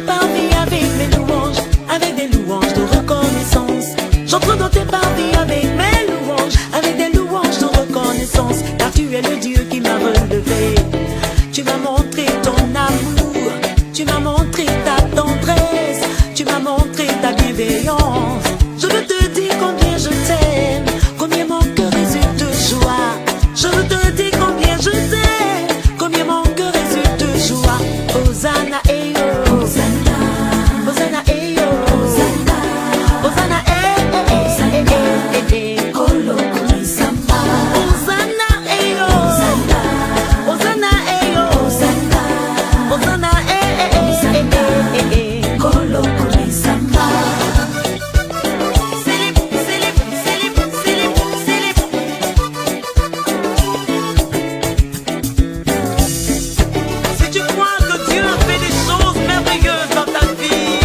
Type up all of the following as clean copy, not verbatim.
parvis avec mes louanges, avec des louanges de reconnaissance. J'entre dans tes parvis avec mes louanges, avec des louanges de reconnaissance. Car tu es le Dieu qui m'a relevé. Tu m'as montré ton amour, tu m'as montré ta tendresse, tu m'as montré ta bienveillance. Je veux te dire combien je t'aime, combien mon cœur résulte de joie. Je veux te dire combien je t'aime, combien mon cœur résulte de joie. Hosanna, eh oh, Hosanna, Hosanna, eh oh, Hosanna, Hosanna, eh eh eh eh eh, Kolo Kumisamba. Hosanna, eh oh, Hosanna, Hosanna, eh oh, Hosanna, Hosanna, eh eh eh eh, Kolo Kumisamba. Si tu crois que Dieu a fait des choses merveilleuses dans ta vie,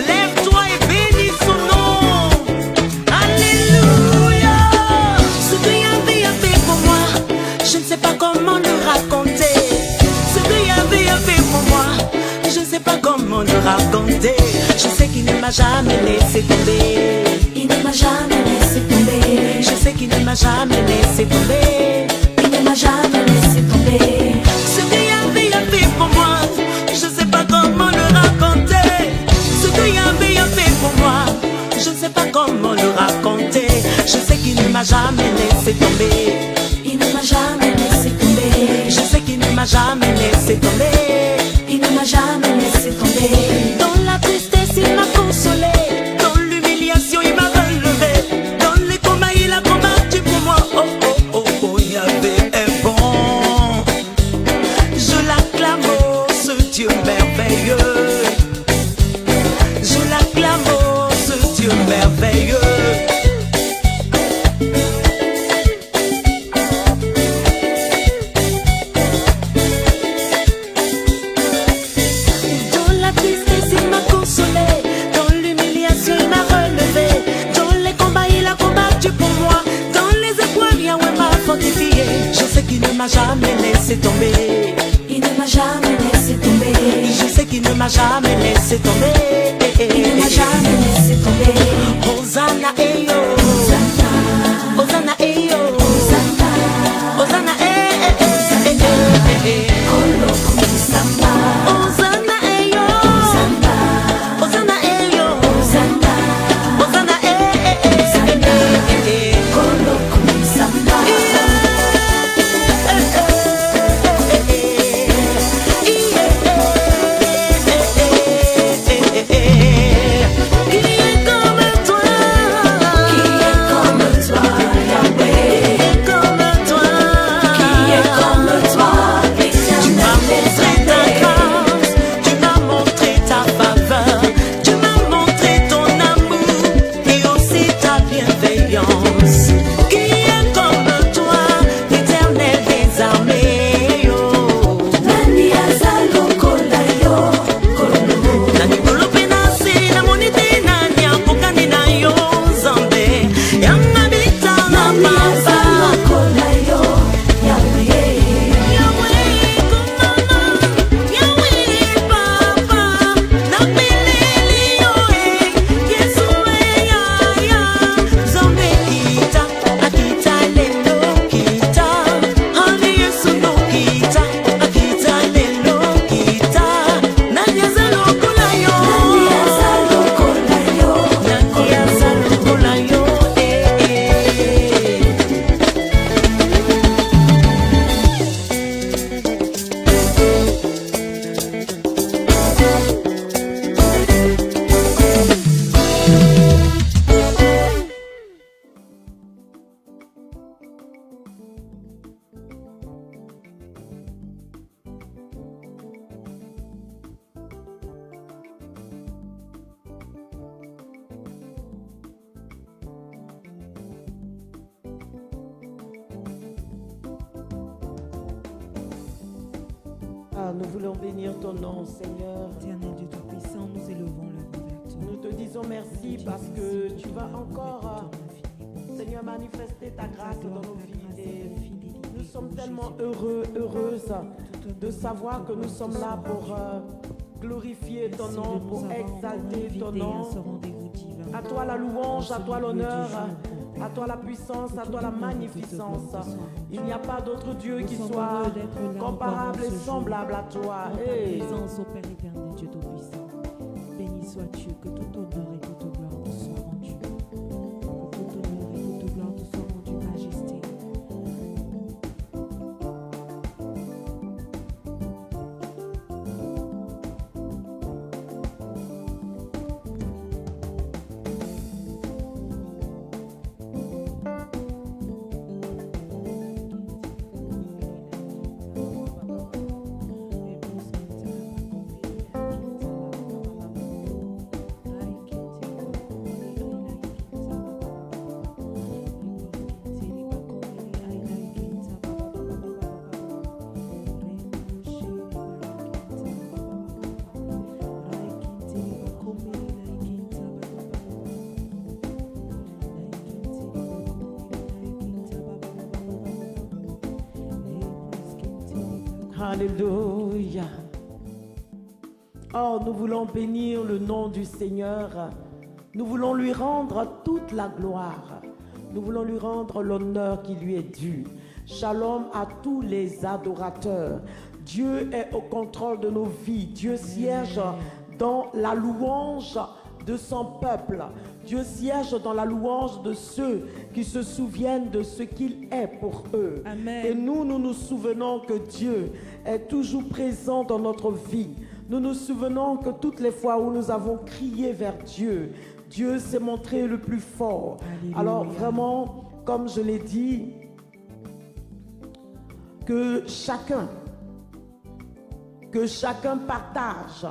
lève-toi et bénis son nom. Alléluia. Ce que Yahvé a fait pour moi, je ne sais pas comment le raconter. Ce que Yahvé a fait pour moi, je ne sais pas comment le raconter. Je sais qu'il ne m'a jamais laissé tomber. Il ne m'a jamais laissé tomber. Je sais qu'il ne m'a jamais laissé tomber. Il ne m'a jamais laissé tomber. Ce que Yahvé a fait pour moi, je ne sais pas comment le raconter. Ce que Yahvé a fait pour moi, je ne sais pas comment le raconter. Je sais qu'il ne m'a jamais laissé tomber. Il ne m'a jamais laissé tomber. Je sais qu'il ne m'a jamais laissé tomber. Il ne m'a jamais laissé tomber. Dans la tristesse, il m'a consolé. Dans l'humiliation, il m'a relevé. Dans les combats, il a combattu pour moi. Oh, oh, oh, oh, Yahvé est bon. Je l'acclame, oh, ce Dieu merveilleux. Je l'acclame, oh, ce Dieu merveilleux. Dans la tristesse, il m'a consolé. Dans l'humiliation, il m'a relevé. Dans les combats, il a combattu pour moi. Dans les épreuves, Yahweh m'a fortifié. Je sais qu'il ne m'a jamais laissé tomber. Il ne m'a jamais laissé tomber. Je sais qu'il ne m'a jamais laissé tomber. Il ne m'a jamais laissé tomber. Hosanna, eh yo. Hosanna, Hosanna, eh yo. Hosanna, Hosanna, eh eh eh eh eh. Kolo Kumisamba. Hosanna, eh yo. Hosanna, Hosanna, eh yo. Hosanna, Hosanna, eh eh eh eh. Kolo Kumisamba. Qui est comme toi? Qui est comme toi, Yahweh? Comme toi? Qui est comme toi, l'éternel? Tu m'as montré ta grâce, tu m'as montré ta faveur, tu m'as montré ton amour et aussi ta bienveillance. Qui est comme toi, l'éternel des armées? Oh. Nani azalokola yo, kolo. Nani kolopena se na monite nani akokani na yo Nzambe. Yangabita na papa. Azalokola yo, Yahweh. Yahweh komama, Yahweh papa. Napeleli yo Yesu ya ya. Nzambe kita, akita lelo kita. Hani Yesu no kita, akita lelo kita. Nani azalokola yo? Nani azalokola yo? Nani azalokola yo? Ah, nous voulons bénir ton nom, Seigneur. Éternel Dieu Tout-Puissant, nous élevons le nom vers toi. Nous te disons merci parce que tu vas encore, Seigneur, manifester ta grâce dans nos vies. Et nous sommes tellement heureuses de savoir que nous sommes là pour glorifier ton Merci nom, de nous pour avoir exalter encore ton invités nom. à ce rendez-vous divin. À toi la louange, à toi Au milieu du l'honneur, jour, à toi la puissance, à toi la magnificence. Il n'y a pas d'autre Dieu qui Nous sommes soit heureux d'être là comparable encore et en ce semblable à jour. toi. En ta Hey. présence, ô Père éternel, Dieu Tout-Puissant. Béni sois-tu, que tout honneur et toute gloire te soit rendu. Que tout honneur et toute gloire te soit rendu, Majesté. Alléluia. Oh, nous voulons bénir le nom du Seigneur. Nous voulons lui rendre toute la gloire. Nous voulons lui rendre l'honneur qui lui est dû. Shalom à tous les adorateurs. Dieu est au contrôle de nos vies. Dieu siège dans la louange de son peuple. Dieu siège dans la louange de ceux qui se souviennent de ce qu'il est pour eux. Amen. Et nous nous souvenons que Dieu est toujours présent dans notre vie. Nous nous souvenons que toutes les fois où nous avons crié vers Dieu, Dieu s'est montré le plus fort. Alléluia. Alors vraiment, comme je l'ai dit, que chacun partage,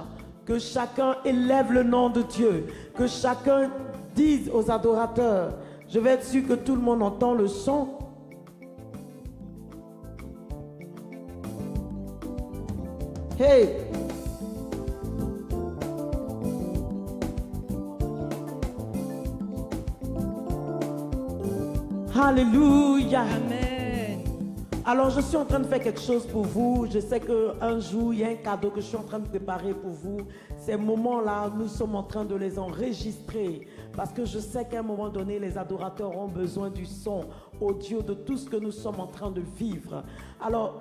que chacun élève le nom de Dieu, que chacun dise aux adorateurs, je vais être sûr que tout le monde entend le son. Hey! Alléluia! Amen. Alors je suis en train de faire quelque chose pour vous. Je sais qu'un jour, il y a un cadeau que je suis en train de préparer pour vous. Ces moments-là, nous sommes en train de les enregistrer. Parce que je sais qu'à un moment donné, les adorateurs ont besoin du son audio de tout ce que nous sommes en train de vivre. Alors,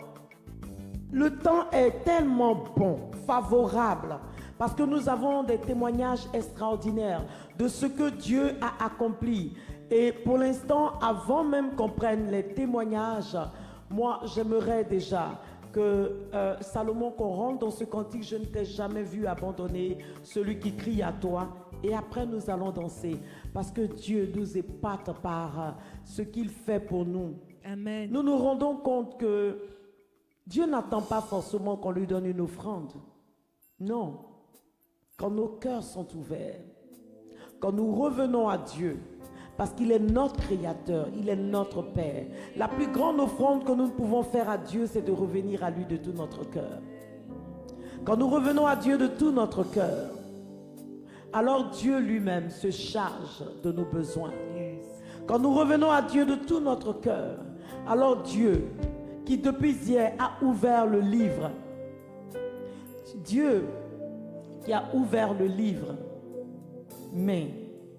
le temps est tellement bon, favorable, parce que nous avons des témoignages extraordinaires de ce que Dieu a accompli. Et pour l'instant, avant même qu'on prenne les témoignages, moi, j'aimerais déjà que Salomon, qu'on rentre dans ce cantique, je ne t'ai jamais vu abandonner celui qui crie à toi. Et après, nous allons danser, parce que Dieu nous épate par ce qu'il fait pour nous. Amen. Nous nous rendons compte que Dieu n'attend pas forcément qu'on lui donne une offrande. Non. Quand nos cœurs sont ouverts, quand nous revenons à Dieu, parce qu'il est notre Créateur, il est notre Père. La plus grande offrande que nous pouvons faire à Dieu, c'est de revenir à lui de tout notre cœur. Quand nous revenons à Dieu de tout notre cœur, alors Dieu lui-même se charge de nos besoins. Yes. Quand nous revenons à Dieu de tout notre cœur, alors Dieu, qui depuis hier a ouvert le livre, Dieu qui a ouvert le livre, met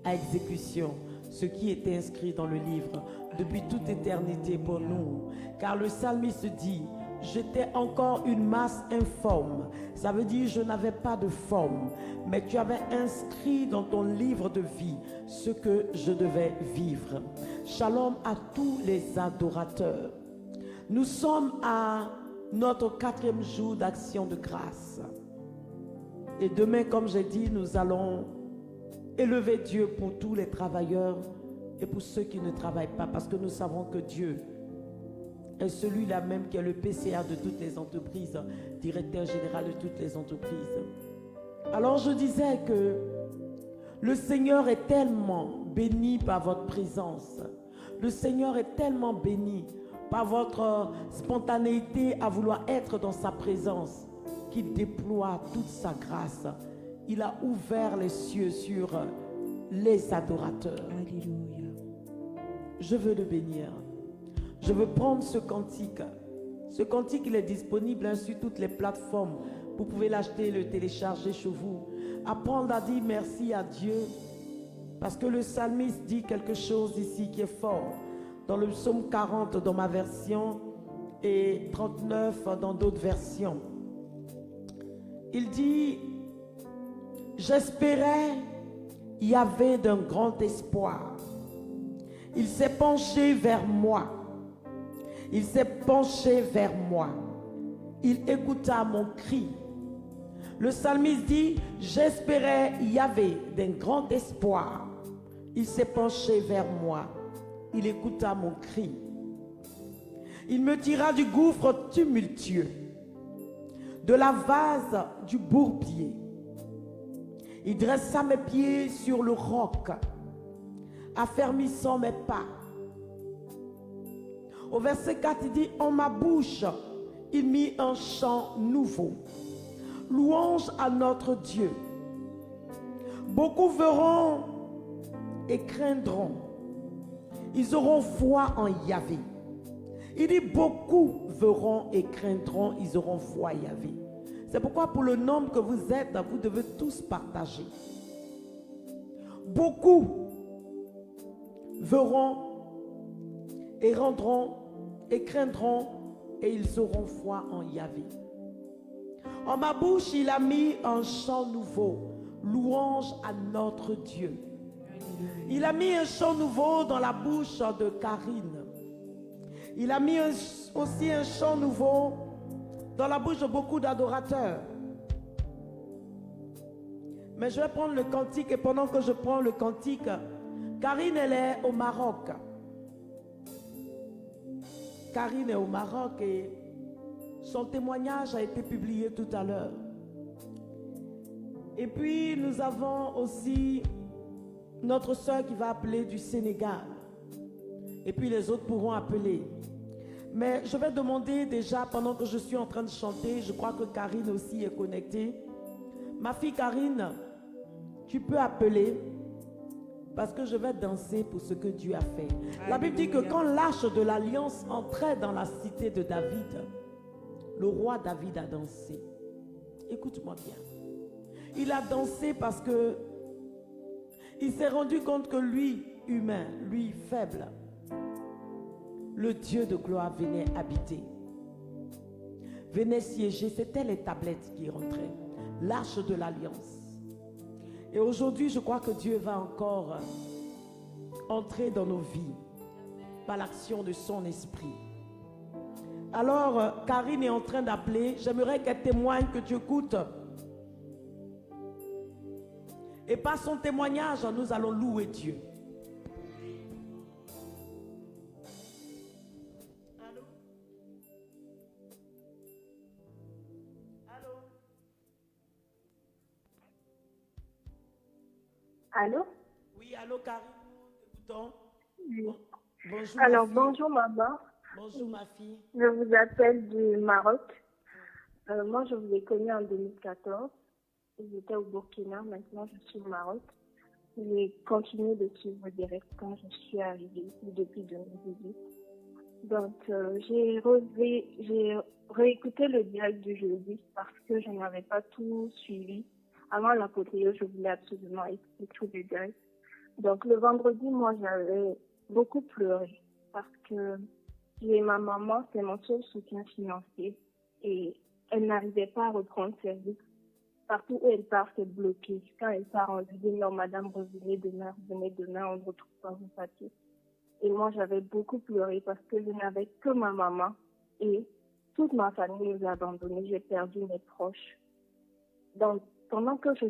à exécution ce qui était inscrit dans le livre depuis toute éternité pour nous. Car le psalmiste dit, j'étais encore une masse informe. Ça veut dire je n'avais pas de forme, mais tu avais inscrit dans ton livre de vie ce que je devais vivre. Shalom à tous les adorateurs. Nous sommes à notre 4e jour d'action de grâce. Et demain, comme j'ai dit, nous allons élever Dieu pour tous les travailleurs et pour ceux qui ne travaillent pas, parce que nous savons que Dieu est celui-là même qui est le PCA de toutes les entreprises, directeur général de toutes les entreprises. Alors je disais que le Seigneur est tellement béni par votre présence. Le Seigneur est tellement béni par votre spontanéité à vouloir être dans sa présence, qu'il déploie toute sa grâce. Il a ouvert les cieux sur les adorateurs. Alléluia. Je veux le bénir. Je veux prendre ce cantique. Ce cantique, il est disponible sur toutes les plateformes Vous pouvez l'acheter, le télécharger chez vous. Apprendre à dire merci à Dieu. Parce que le psalmiste dit quelque chose ici qui est fort. Dans le psaume 40 dans ma version et 39 dans d'autres versions. Il dit, j'espérais Yahvé d'un grand espoir. Il s'est penché vers moi. Il s'est penché vers moi. Il écouta mon cri. Le psalmiste dit, j'espérais Yahvé d'un grand espoir. Il s'est penché vers moi. Il écouta mon cri. Il me tira du gouffre tumultueux, de la vase du bourbier. Il dressa mes pieds sur le roc, affermissant mes pas. Au verset 4, il dit, en ma bouche, il mit un chant nouveau. Louange à notre Dieu. Beaucoup verront et craindront. Ils auront foi en Yahvé. Il dit beaucoup verront et craindront, ils auront foi en Yahvé. C'est pourquoi pour le nombre que vous êtes, vous devez tous partager. Beaucoup verront et rendront et craindront et ils auront foi en Yahvé. En ma bouche, il a mis un chant nouveau, louange à notre Dieu. Il a mis un chant nouveau dans la bouche de Karine. Il a mis aussi un chant nouveau dans la bouche de beaucoup d'adorateurs. Mais je vais prendre le cantique et pendant que je prends le cantique, Karine, elle est au Maroc. Karine est au Maroc et son témoignage a été publié tout à l'heure. Et puis nous avons aussi notre soeur qui va appeler du Sénégal. Et puis les autres pourront appeler. Mais je vais demander déjà, pendant que je suis en train de chanter, je crois que Karine aussi est connectée. Ma fille Karine, tu peux appeler parce que je vais danser pour ce que Dieu a fait. La Bible dit que quand l'arche de l'alliance entrait dans la cité de David, le roi David a dansé. Écoute-moi bien. Il a dansé parce que il s'est rendu compte que lui, humain, lui faible, le Dieu de gloire venait habiter, venait siéger. C'était les tablettes qui rentraient, l'arche de l'alliance. Et aujourd'hui, je crois que Dieu va encore entrer dans nos vies par l'action de son esprit. Alors, Karine est en train d'appeler. J'aimerais qu'elle témoigne, que tu écoutes. Et par son témoignage, nous allons louer Dieu. Allô? Allô? Allô? Oui, allô Karine, écoutons. Oui. Bonjour. Alors, ma fille. bonjour maman. Bonjour ma fille. Je vous appelle du Maroc. Moi, je vous ai connu en 2014. J'étais au Burkina, maintenant je suis au Maroc. J'ai continué de suivre vos directs quand je suis arrivée ici depuis 2018. Donc, j'ai réécouté le direct du jeudi parce que je n'avais pas tout suivi. Avant l'apothéose, je voulais absolument écouter tout le direct. Donc, le vendredi, moi, j'avais beaucoup pleuré parce que j'ai ma maman, c'est mon seul soutien financier et elle n'arrivait pas à reprendre service. Partout où elle part, c'est bloqué. Quand elle part, on lui dit non, madame, revenez demain, on ne retrouve pas vos papiers. Et moi, j'avais beaucoup pleuré parce que je n'avais que ma maman et toute ma famille nous a abandonnés. J'ai perdu mes proches. Donc, pendant que je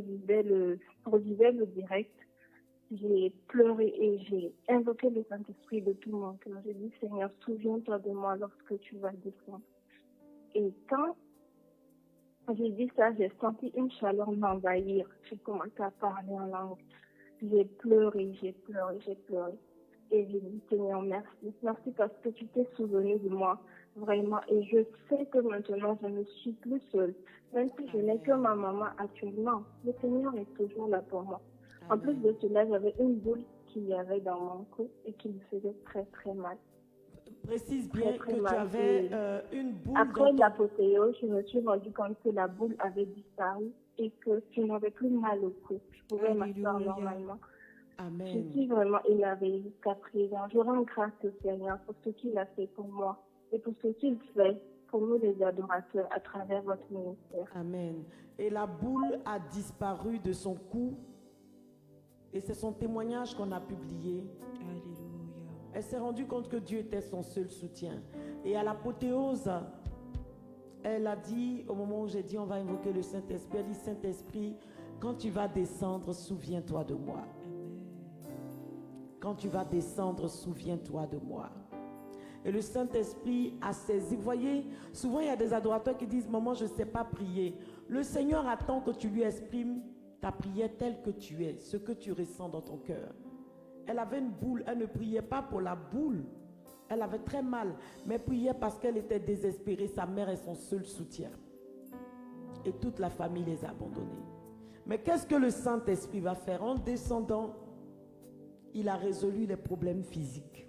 revivais le direct, j'ai pleuré et j'ai invoqué le Saint-Esprit de tout mon cœur. J'ai dit, Seigneur, souviens-toi de moi lorsque tu vas descendre. Et quand j'ai dit ça, j'ai senti une chaleur m'envahir. J'ai commencé à parler en langue. J'ai pleuré. Et j'ai dit, Seigneur, merci. Merci parce que tu t'es souvenu de moi, vraiment. Et je sais que maintenant, je ne suis plus seule. Même si je n'ai que ma maman actuellement, le Seigneur est toujours là pour moi. En plus de cela, j'avais une boule qu'il y avait dans mon cou et qui me faisait très, très mal. Précise bien très, très que tu mal. avais Et une boule après dans ton... l'apothéose, je me suis rendu compte que la boule avait disparu et que je n'avais plus mal au cou. Je pouvais m'asseoir Alléluia. normalement. Je Amen. suis vraiment énervée jusqu'à présent. Je rends grâce au Seigneur pour ce qu'il a fait pour moi et pour ce qu'il fait pour nous les adorateurs à travers votre ministère. Amen. Et la boule a disparu de son cou. Et c'est son témoignage qu'on a publié. Alléluia. Elle s'est rendue compte que Dieu était son seul soutien. Et à l'apothéose, elle a dit, au moment où j'ai dit on va invoquer le Saint-Esprit, elle dit Saint-Esprit, quand tu vas descendre, souviens-toi de moi. Quand tu vas descendre, souviens-toi de moi. Et le Saint-Esprit a saisi. Vous voyez, souvent il y a des adorateurs qui disent, maman, je ne sais pas prier. Le Seigneur attend que tu lui exprimes ta prière telle que tu es, ce que tu ressens dans ton cœur. Elle avait une boule, elle ne priait pas pour la boule. Elle avait très mal, mais priait parce qu'elle était désespérée. Sa mère est son seul soutien. Et toute la famille les a abandonnés. Mais qu'est-ce que le Saint-Esprit va faire? En descendant, il a résolu les problèmes physiques.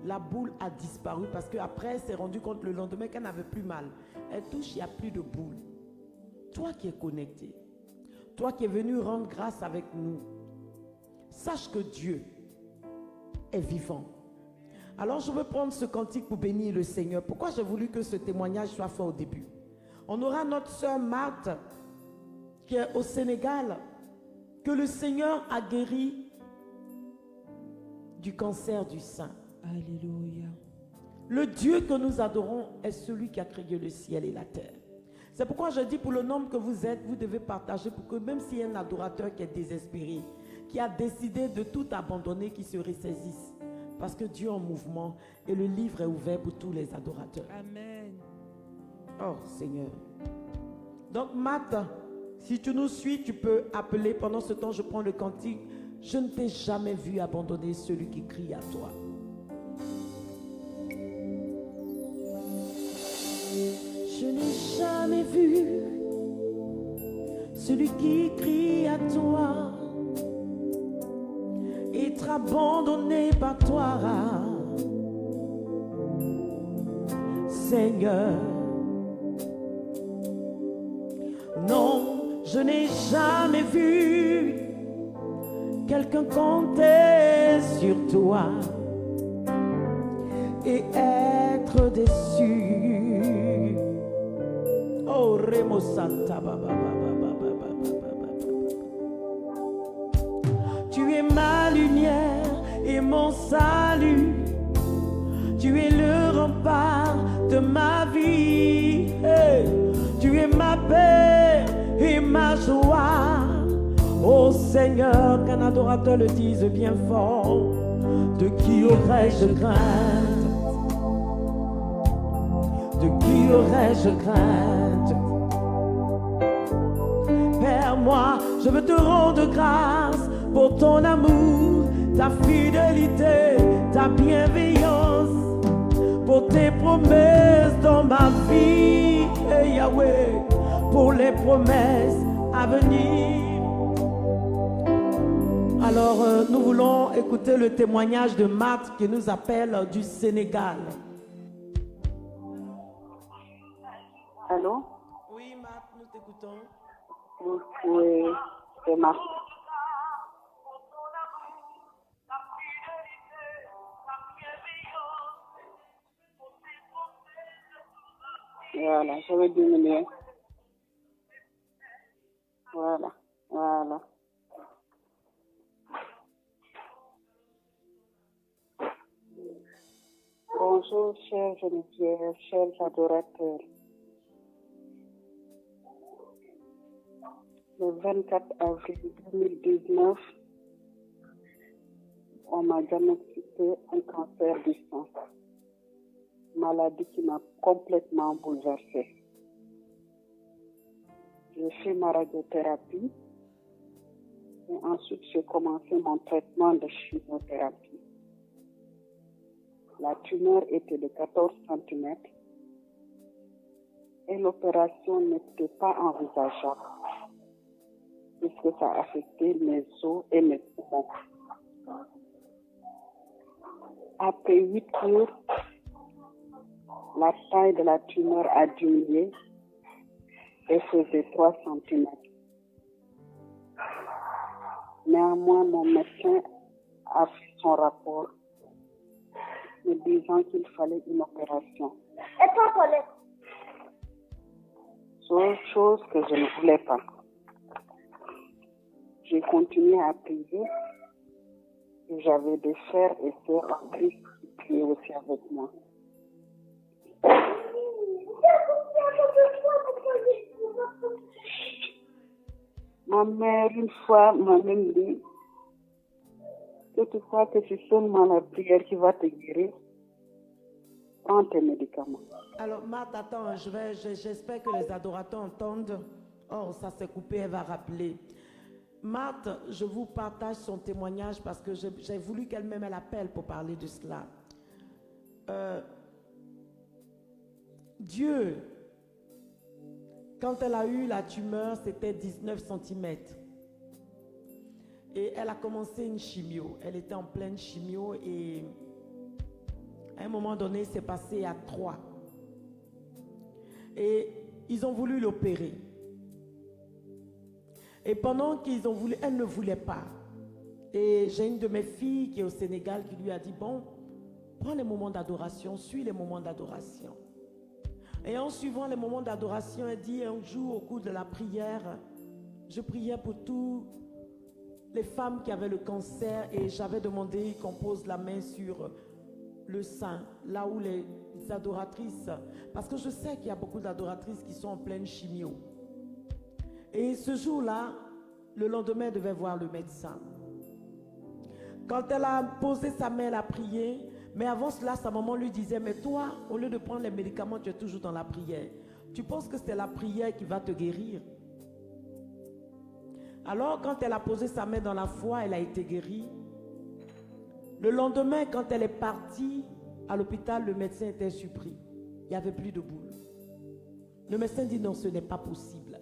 La boule a disparu parce qu'après, elle s'est rendue compte le lendemain qu'elle n'avait plus mal. Elle touche, il n'y a plus de boule. Toi qui es connecté, toi qui es venu rendre grâce avec nous, sache que Dieu est vivant. Alors je veux prendre ce cantique pour bénir le Seigneur. Pourquoi j'ai voulu que ce témoignage soit fait au début? On aura notre sœur Marthe qui est au Sénégal, que le Seigneur a guéri du cancer du sein. Alléluia. Le Dieu que nous adorons est celui qui a créé le ciel et la terre. C'est pourquoi je dis, pour le nombre que vous êtes, vous devez partager pour que même s'il y a un adorateur qui est désespéré, qui a décidé de tout abandonner, qu'il se ressaisisse. Parce que Dieu est en mouvement et le livre est ouvert pour tous les adorateurs. Amen. Oh Seigneur. Donc Matt, si tu nous suis, tu peux appeler. Pendant ce temps, je prends le cantique. Je ne t'ai jamais vu abandonner celui qui crie à toi. Je n'ai jamais vu celui qui crie à toi être abandonné par toi, Seigneur. Non, je n'ai jamais vu quelqu'un compter sur toi et être déçu. Oh, Remo Santa, tu es ma lumière et mon salut. Tu es le rempart de ma vie. Hey. Tu es ma paix et ma joie. Oh Seigneur, qu'un adorateur le dise bien fort. De qui aurais-je crainte? De qui aurais-je crainte? Père, moi, je veux te rendre grâce pour ton amour, ta fidélité, ta bienveillance, pour tes promesses dans ma vie, et Yahweh, pour les promesses à venir. Alors, nous voulons écouter le témoignage de Marthe qui nous appelle du Sénégal. Allô? Oui, Marthe, nous t'écoutons. Oui, c'est Marthe. Voilà, je vais diminuer. Voilà, voilà. Bonjour, chers Geneviève, chers adorateurs. Le 24 avril 2019, on m'a diagnostiqué un cancer du sein. Maladie qui m'a complètement bouleversée. J'ai fait ma radiothérapie et ensuite j'ai commencé mon traitement de chimiothérapie. La tumeur était de 14 cm et l'opération n'était pas envisageable puisque ça affectait mes os et mes poumons. Après 8 jours, la taille de la tumeur a diminué et faisait 3 cm. Néanmoins, mon médecin a fait son rapport me disant qu'il fallait une opération. Chose que je ne voulais pas. J'ai continué à prier et j'avais des frères et sœurs en Christ qui priaient aussi avec moi. Ma mère, une fois, m'a même dit que tu crois que c'est seulement la prière qui va te guérir. Prends tes médicaments. Alors, Marthe, attends, j'espère que les adorateurs entendent. Oh, ça s'est coupé, elle va rappeler. Marthe, je vous partage son témoignage parce que j'ai voulu qu'elle-même elle appelle pour parler de cela. Dieu, quand elle a eu la tumeur, c'était 19 cm. Et elle a commencé une chimio. Elle était en pleine chimio et à un moment donné, c'est passé à 3. Et ils ont voulu l'opérer. Et pendant qu'ils ont voulu, elle ne voulait pas. Et j'ai une de mes filles qui est au Sénégal qui lui a dit, bon, prends les moments d'adoration, suis les moments d'adoration. Et en suivant les moments d'adoration, elle dit, un jour au cours de la prière, je priais pour toutes les femmes qui avaient le cancer et j'avais demandé qu'on pose la main sur le sein, là où les adoratrices, parce que je sais qu'il y a beaucoup d'adoratrices qui sont en pleine chimio. Et ce jour-là, le lendemain, elle devait voir le médecin. Quand elle a posé sa main, elle a prié. Mais avant cela, sa maman lui disait, mais toi, au lieu de prendre les médicaments, tu es toujours dans la prière. Tu penses que c'est la prière qui va te guérir? Alors, quand elle a posé sa main dans la foi, elle a été guérie. Le lendemain, quand elle est partie à l'hôpital, le médecin était surpris. Il n'y avait plus de boule. Le médecin dit, non, ce n'est pas possible.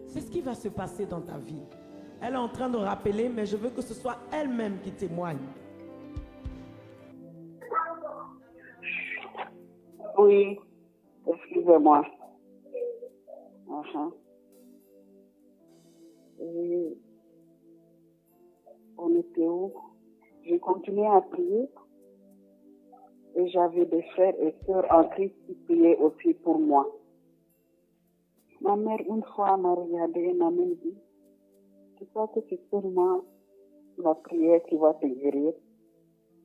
C'est ce qui va se passer dans ta vie. Elle est en train de rappeler, mais je veux que ce soit elle-même qui témoigne. Oui, excusez-moi. Et on était où? J'ai continué à prier et j'avais des frères et sœurs en Christ qui priaient aussi pour moi. Ma mère, une fois, m'a regardé et m'a même dit, tu crois que c'est seulement la prière qui va te guérir?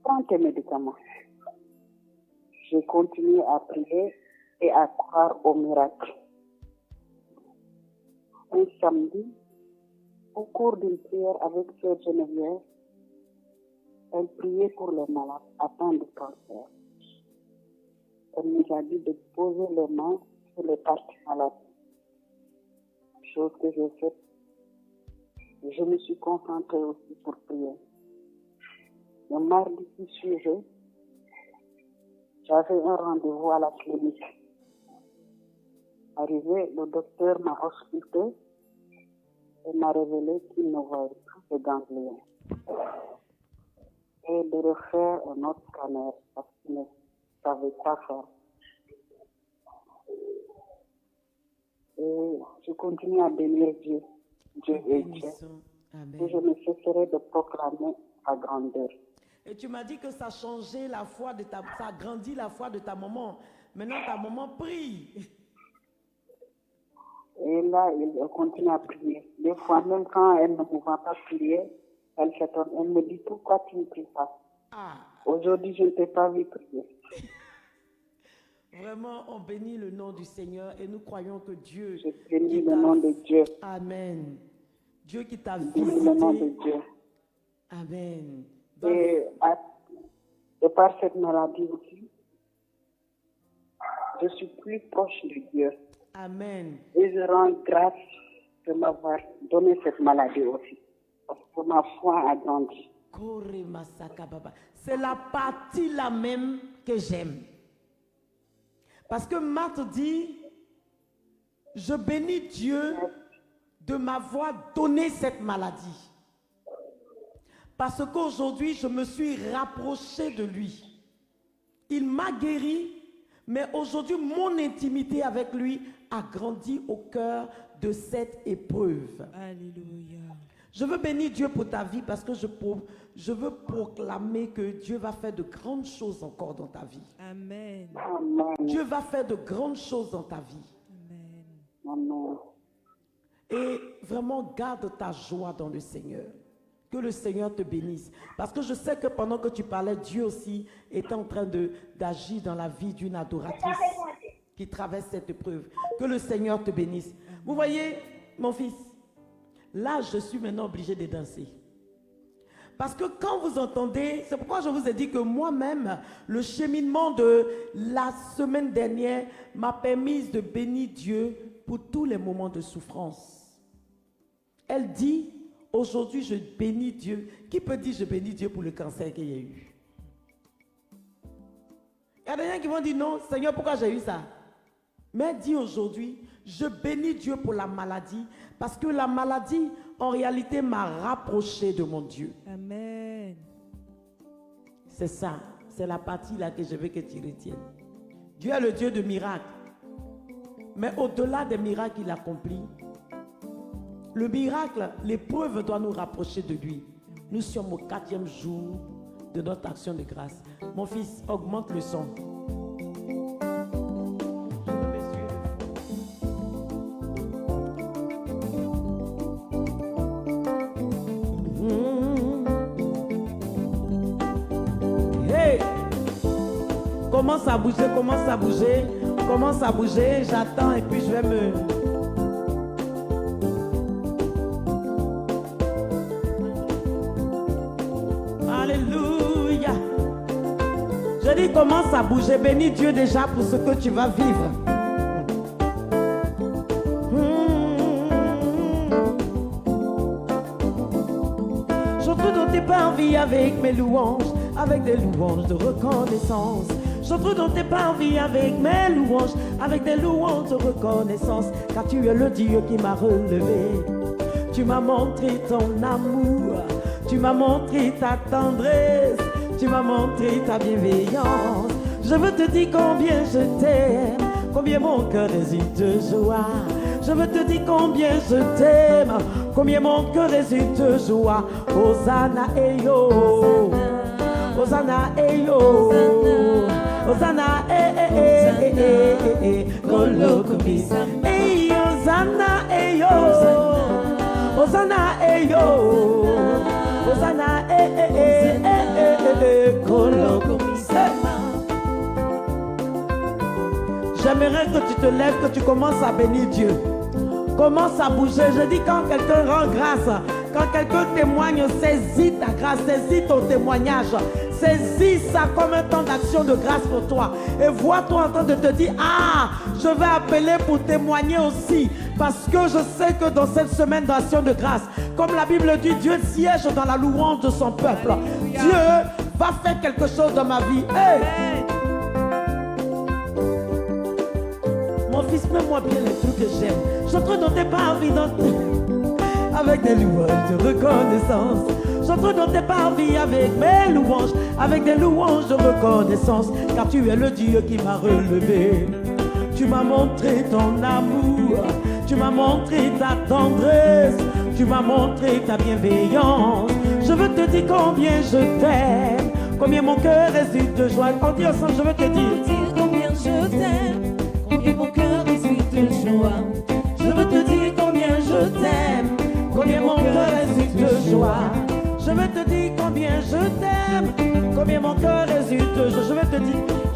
Prends tes médicaments. J'ai continué à prier et à croire au miracle. Un samedi, au cours d'une prière avec Sœur Geneviève, elle priait pour les malades atteints de cancer. Elle nous a dit de poser les mains sur les parties malades. Chose que j'ai faite. Je me suis concentrée aussi pour prier. Le mardi qui suivait, j'avais un rendez-vous à la clinique. Arrivé, le docteur m'a ausculté et m'a révélé qu'il ne voyait plus de ganglions. Et de refaire un autre scanner parce qu'il ne savait pas faire. Et je continue à bénir Dieu. Dieu est Dieu. Et je ne cesserai de proclamer sa grandeur. Et tu m'as dit que ça a changé la foi de ça a grandi la foi de ta maman. Maintenant, ta maman prie. Et là, il continue à prier. Des fois, même quand elle ne pouvait pas prier, elle s'étonne. Elle me dit, pourquoi tu ne pries pas? Aujourd'hui, je ne t'ai pas vu prier. Vraiment, on bénit le nom du Seigneur et nous croyons que Dieu... Je bénis le nom de Dieu. Amen. Dieu qui t'a visité. Je bénis le nom de Dieu. Amen. Et par cette maladie aussi, je suis plus proche de Dieu. Amen. Et je rends grâce de m'avoir donné cette maladie aussi. Parce que ma foi a grandi. C'est la partie là même que j'aime. Parce que Marthe dit, je bénis Dieu de m'avoir donné cette maladie. Parce qu'aujourd'hui, je me suis rapproché de lui. Il m'a guéri, mais aujourd'hui, mon intimité avec lui a grandi au cœur de cette épreuve. Alléluia. Je veux bénir Dieu pour ta vie parce que je veux proclamer que Dieu va faire de grandes choses encore dans ta vie. Amen. Amen. Dieu va faire de grandes choses dans ta vie. Amen. Amen. Et vraiment, garde ta joie dans le Seigneur. Que le Seigneur te bénisse. Parce que je sais que pendant que tu parlais, Dieu aussi était en train d'agir dans la vie d'une adoratrice qui traverse cette épreuve. Que le Seigneur te bénisse. Vous voyez, mon fils, là, je suis maintenant obligé de danser. Parce que quand vous entendez, c'est pourquoi je vous ai dit que moi-même, le cheminement de la semaine dernière m'a permis de bénir Dieu pour tous les moments de souffrance. Elle dit, aujourd'hui je bénis Dieu. Qui peut dire je bénis Dieu pour le cancer qu'il y a eu? Il y a des gens qui vont dire non, Seigneur, pourquoi j'ai eu ça? Mais dis aujourd'hui, je bénis Dieu pour la maladie, parce que la maladie, en réalité, m'a rapproché de mon Dieu. Amen. C'est ça, c'est la partie là que je veux que tu retiennes. Dieu est le Dieu de miracles. Mais au-delà des miracles qu'il accomplit, le miracle, l'épreuve doit nous rapprocher de lui. Nous sommes au 4e jour de notre action de grâce. Mon fils, augmente le son. Hey! Commence à bouger, commence à bouger, commence à bouger. J'attends et puis je vais me... Alléluia. Je dis commence à bouger. Bénis Dieu déjà pour ce que tu vas vivre. J'entre dans tes parvis avec mes louanges, avec des louanges de reconnaissance. J'entre dans tes parvis avec mes louanges, avec des louanges de reconnaissance. Car tu es le Dieu qui m'a relevé. Tu m'as montré ton amour. Tu m'as montré ta tendresse, tu m'as montré ta bienveillance. Je veux te dire combien je t'aime, combien mon cœur réside de joie. Je veux te dire combien je t'aime, combien mon cœur réside de joie. Hosanna et yo, Hosanna et yo, Hosanna Kolokomis. Hey Hosanna et yo, Hosanna et yo. Hosanna, J'aimerais que tu te lèves, que tu commences à bénir Dieu. Commence à bouger. Je dis quand quelqu'un rend grâce, quand quelqu'un témoigne, saisis ta grâce, saisis ton témoignage. Saisis ça comme un temps d'action de grâce pour toi. Et vois-toi en train de te dire, ah, je vais appeler pour témoigner aussi. Parce que je sais que dans cette semaine d'action de grâce, comme la Bible dit, Dieu siège dans la louange de son peuple. Alléluia. Dieu va faire quelque chose dans ma vie. Hey! Mon fils, mets-moi bien les trucs que j'aime. J'entre dans tes parvis avec des louanges de reconnaissance. J'entre dans tes parvis avec mes louanges, avec des louanges de reconnaissance. Car tu es le Dieu qui m'a relevé. Tu m'as montré ton amour. Tu m'as montré ta tendresse, tu m'as montré ta bienveillance. Je veux te dire combien je t'aime, combien mon cœur réside de joie. On dit ensemble, je veux te dire combien je t'aime, combien mon cœur réside de joie. Je veux te dire combien je t'aime, combien mon cœur réside de joie. Je veux te dire combien je t'aime, combien mon cœur réside de joie.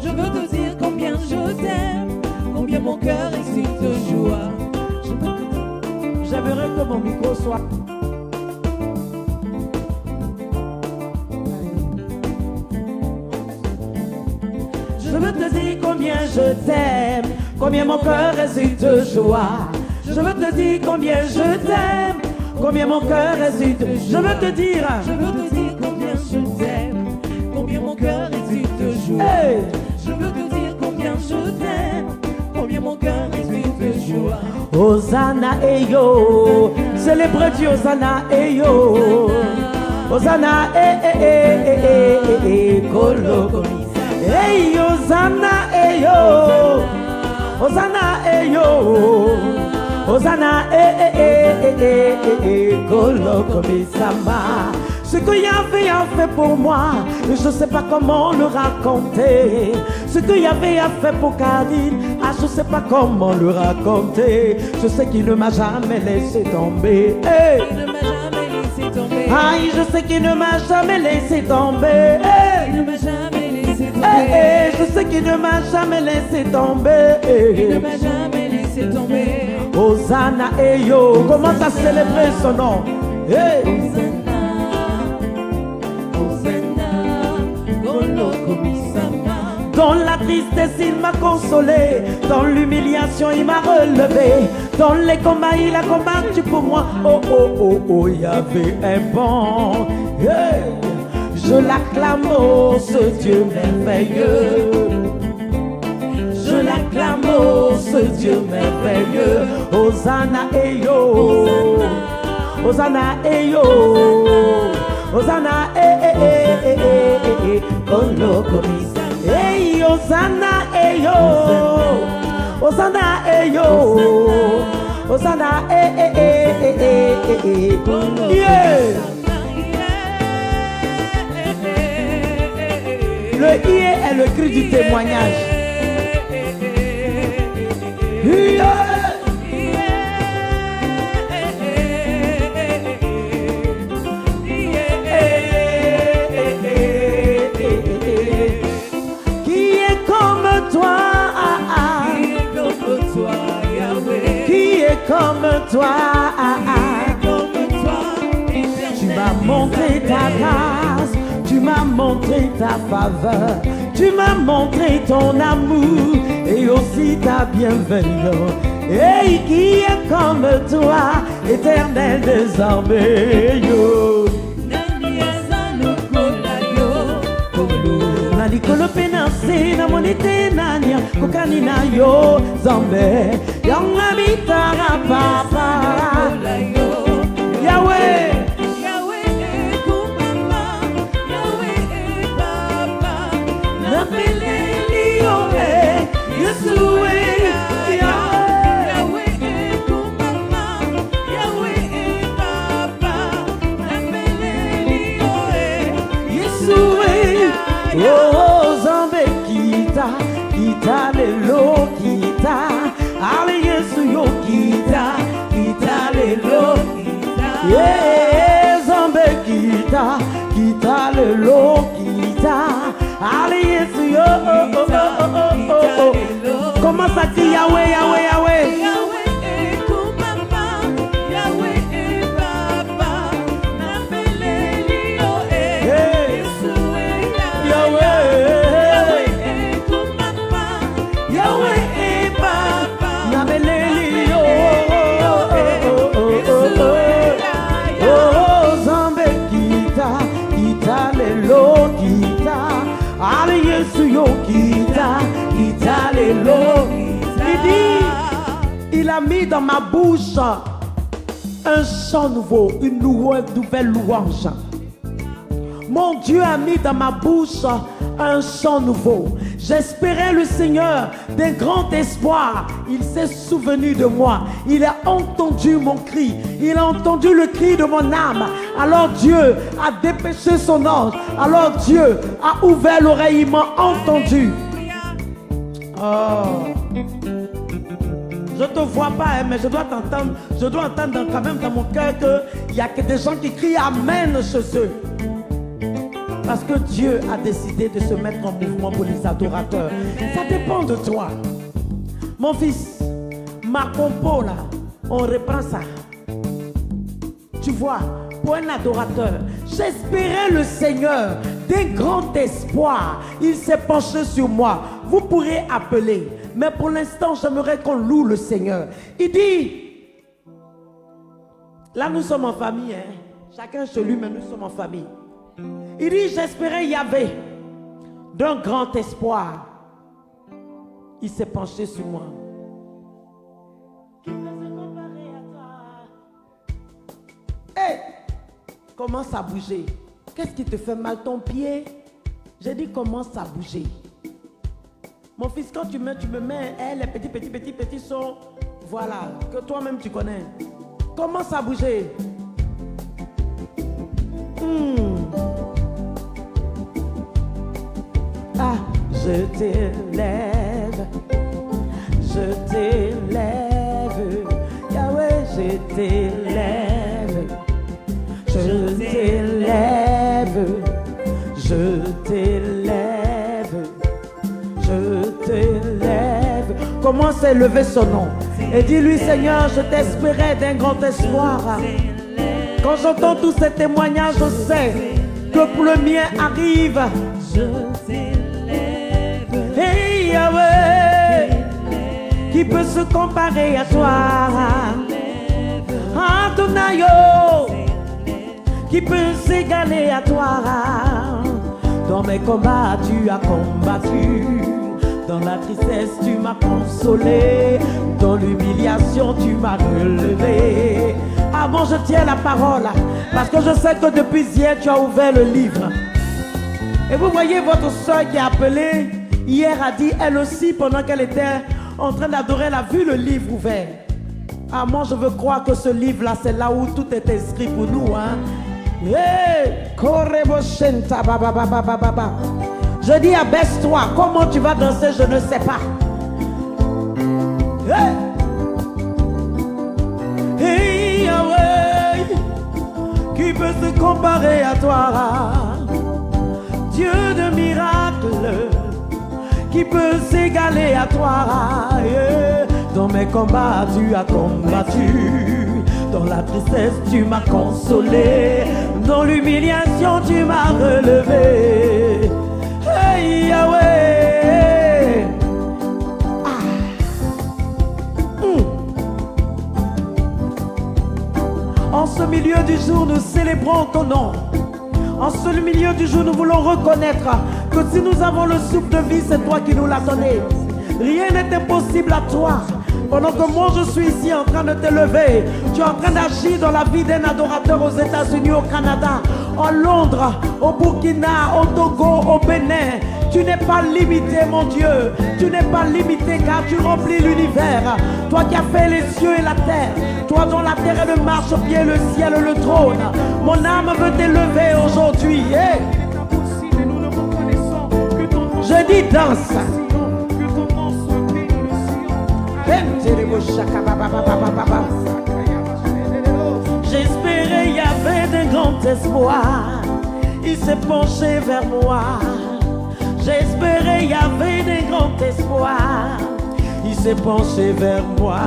Je veux te dire combien je t'aime, combien mon cœur réside de joie. J'aimerais que mon micro soit... Je veux te dire combien je t'aime, combien mon cœur réside de joie. Je veux te dire combien je t'aime, combien mon cœur réside de joie. Je veux te dire combien je t'aime, combien mon cœur réside de joie. Hey! Je veux te dire combien je t'aime, combien mon cœur réside de joie. Hosanna et yo, célèbre Dieu, Hosanna et yo, Hosanna, Kolo Komisa. Hey, Hosanna, yo. Hosanna, yo. Hosanna, Kolo Komisa. Ce que Yahvé a fait pour moi, je ne sais pas comment le raconter. Ce que Yahvé a fait pour Karine, je ne sais pas comment le raconter. Je sais qu'il ne m'a jamais laissé tomber. Hey. Il ne m'a jamais laissé tomber. Aïe, je sais qu'il ne m'a jamais laissé tomber. Il ne m'a jamais laissé tomber. Je sais qu'il ne m'a jamais laissé tomber. Il ne m'a jamais laissé tomber. Hosanna, yo, commence à célébrer son nom. Hey. Dans la tristesse, il m'a consolé. Dans l'humiliation, il m'a relevé. Dans les combats, il a combattu pour moi. Oh, oh, oh, oh, il y avait un bon. Hey. Je l'acclame, oh, ce Dieu merveilleux. Je l'acclame, oh, ce Dieu merveilleux. Hosanna, yo. Hosanna, yo. Hosanna, Kolo Komisa. Hey, Hosanna, yo. Hosanna, yo. Hosanna, yeah. Le ie est le cri du témoignage. Yeah. Comme toi, tu m'as montré ta grâce, tu m'as montré ta faveur, tu m'as montré ton amour et aussi ta bienveillance. Et qui est comme toi, éternel désormais, yo. Nalikolo penase na monete nanya kokani na yo zambe yang habitara papa Yahweh Yahweh kumama Yahweh papa na peleli yo Yeshua Yahweh kumama Yahweh papa na peleli yo Yeshua. Oh, Zambe kita lelo kita, ale Yesu yo kita lelo kita. Yeah, Zambe kita lelo kita, ale Yesu yo. Comment ça dit Yahweh, Yahweh, Yahweh? Il a mis dans ma bouche un chant nouveau, une nouvelle louange. Mon Dieu a mis dans ma bouche un chant nouveau. J'espérais le Seigneur d'un grand espoir. Il s'est souvenu de moi. Il a entendu mon cri. Il a entendu le cri de mon âme. Alors Dieu a dépêché son ange. Alors Dieu a ouvert l'oreille. Il m'a entendu. Oh. Je ne te vois pas, hein, mais je dois t'entendre. Je dois entendre quand même dans mon cœur qu'il y a que des gens qui crient Amen chez eux. Parce que Dieu a décidé de se mettre en mouvement pour les adorateurs. Ça dépend de toi. Mon fils, ma compo là, on reprend ça. Tu vois, pour un adorateur, j'espérais le Seigneur d'un grand espoir. Il s'est penché sur moi. Vous pourrez appeler. Mais pour l'instant, j'aimerais qu'on loue le Seigneur. Il dit, là nous sommes en famille, hein? Chacun chez lui, mais nous sommes en famille. Il dit, j'espérais Yahvé d'un grand espoir. Il s'est penché sur moi. Qui peut se comparer à toi? Hey! Commence à bouger. Qu'est-ce qui te fait mal? Ton pied? J'ai dit commence à bouger. Mon fils, quand tu me mets les petits sons, voilà, que toi-même tu connais. Commence à bouger. Ah, je t'élève, Yahweh, je t'élève, je t'élève, je t'élève, je t'élève. Commence à élever son nom et dis-lui, Seigneur, je t'espérais d'un grand espoir. Quand j'entends tous ces témoignages, je sais que pour le mien arrive. Je t'élève. Hey Yahweh, qui peut se comparer à toi? Adonai, qui peut s'égaler à toi? Dans mes combats, tu as combattu. Dans la tristesse, tu m'as consolé. Dans l'humiliation, tu m'as relevé. Avant, je tiens la parole parce que je sais que depuis hier, tu as ouvert le livre. Et vous voyez votre soeur qui a appelé hier a dit, elle aussi, pendant qu'elle était en train d'adorer, elle a vu le livre ouvert. Ah, moi, je veux croire que ce livre-là, c'est là où tout est inscrit pour nous. Hein? Hey, je dis, abaisse-toi. Comment tu vas danser, je ne sais pas. Hey, hey Yahweh, qui peut se comparer à toi? Dieu de miracles, qui peut s'égaler à toi? Yeah. Dans mes combats, tu as combattu. Dans la tristesse, tu m'as consolé. Dans l'humiliation, tu m'as relevé. Hey Yahweh. En ce milieu du jour, nous célébrons ton nom. En ce milieu du jour, nous voulons reconnaître que si nous avons le souffle de vie, c'est toi qui nous l'as donné. Rien n'est impossible à toi. Pendant que moi je suis ici en train de t'élever, tu es en train d'agir dans la vie d'un adorateur aux États-Unis, au Canada, en Londres, au Burkina, au Togo, au Bénin. Tu n'es pas limité, mon Dieu. Tu n'es pas limité car tu remplis l'univers. Toi qui as fait les cieux et la terre. Toi dont la terre est le marchepied, le ciel, le trône. Mon âme veut t'élever aujourd'hui. Hey. Je dis danse. J'espérais, il y avait d'un grand espoir. Il s'est penché vers moi. J'espérais, il y avait d'un grand espoir. Il s'est penché vers moi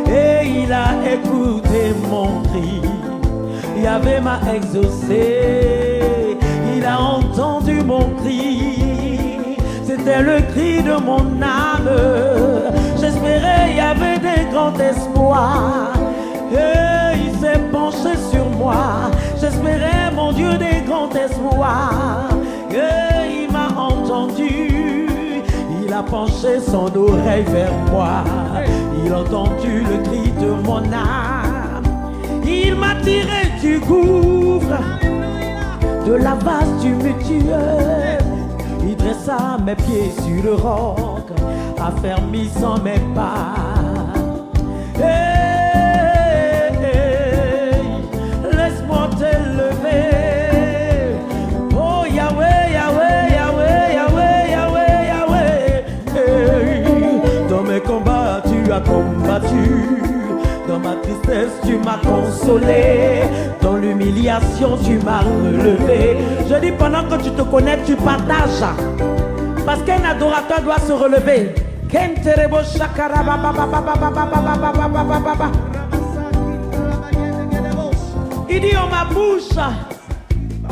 et il a écouté mon cri. Yahvé m'a exaucé. Il a entendu mon cri. C'était le cri de mon âme. J'espérais, il y avait des grands espoirs. Et il s'est penché sur moi. J'espérais, mon Dieu, des grands espoirs. Et il m'a entendu. Il a penché son oreille vers moi. Il a entendu le cri de mon âme. Il m'a tiré du gouffre, de la vase tumultueuse. Il dressa mes pieds sur le roc, affermissant mes pas. Hey, hey, laisse-moi t'élever. Oh Yahweh, Yahweh, Yahweh, Yahweh, Yahweh, Yahweh. Hey, dans mes combats, tu as combattu. Dans ma tristesse, tu m'as consolé. Dans l'humiliation, tu m'as relevé. Je dis, pendant que tu te connais, tu partages. Parce qu'un adorateur doit se relever. Il dit, en ma bouche,